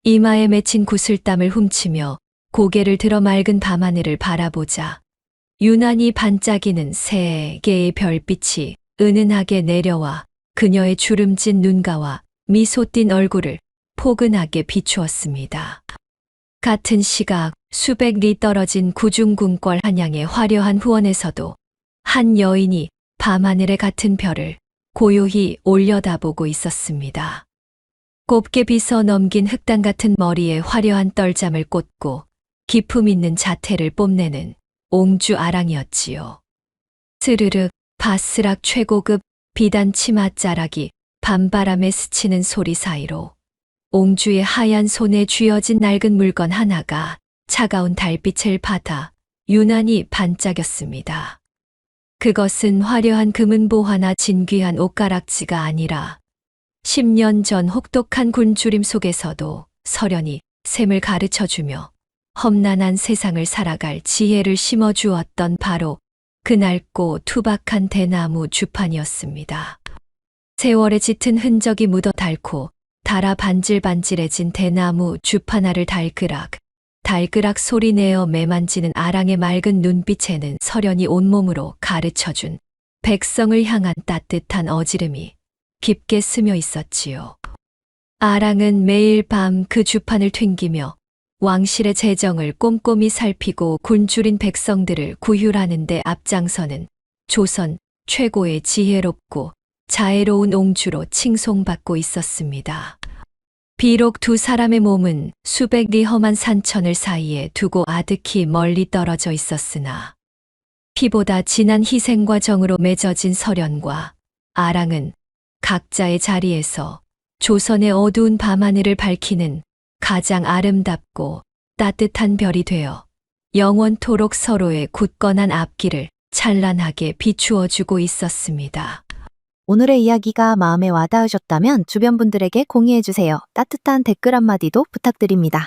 S2: 이마에 맺힌 구슬땀을 훔치며 고개를 들어 맑은 밤하늘을 바라보자 유난히 반짝이는 3개의 별빛이 은은하게 내려와 그녀의 주름진 눈가와 미소 띤 얼굴을 포근하게 비추었습니다. 같은 시각 수백 리 떨어진 구중궁궐 한양의 화려한 후원에서도 한 여인이 밤하늘의 같은 별을 고요히 올려다보고 있었습니다. 곱게 빗어 넘긴 흑당 같은 머리에 화려한 떨잠을 꽂고 기품 있는 자태를 뽐내는 옹주 아랑이었지요. 스르륵 바스락 최고급 비단 치맛자락이 밤바람에 스치는 소리 사이로 옹주의 하얀 손에 쥐어진 낡은 물건 하나가 차가운 달빛을 받아 유난히 반짝였습니다. 그것은 화려한 금은 보화나 진귀한 옷가락지가 아니라 10년 전 혹독한 굴주림 속에서도 서련히 셈을 가르쳐주며 험난한 세상을 살아갈 지혜를 심어주었던 바로 그 낡고 투박한 대나무 주판이었습니다. 세월의 짙은 흔적이 묻어 닳고 달아 반질반질해진 대나무 주판알을 달그락 소리내어 매만지는 아랑의 맑은 눈빛에는 서련히 온몸으로 가르쳐준 백성을 향한 따뜻한 어지름이 깊게 스며 있었지요. 아랑은 매일 밤 그 주판을 튕기며 왕실의 재정을 꼼꼼히 살피고 굶주린 백성들을 구휼하는 데 앞장서는 조선 최고의 지혜롭고 자애로운 옹주로 칭송받고 있었습니다. 비록 두 사람의 몸은 수백 리 험한 산천을 사이에 두고 아득히 멀리 떨어져 있었으나 피보다 진한 희생과 정으로 맺어진 서련과 아랑은 각자의 자리에서 조선의 어두운 밤하늘을 밝히는 가장 아름답고 따뜻한 별이 되어 영원토록 서로의 굳건한 앞길을 찬란하게 비추어주고 있었습니다.
S5: 오늘의 이야기가 마음에 와닿으셨다면 주변 분들에게 공유해주세요. 따뜻한 댓글 한마디도 부탁드립니다.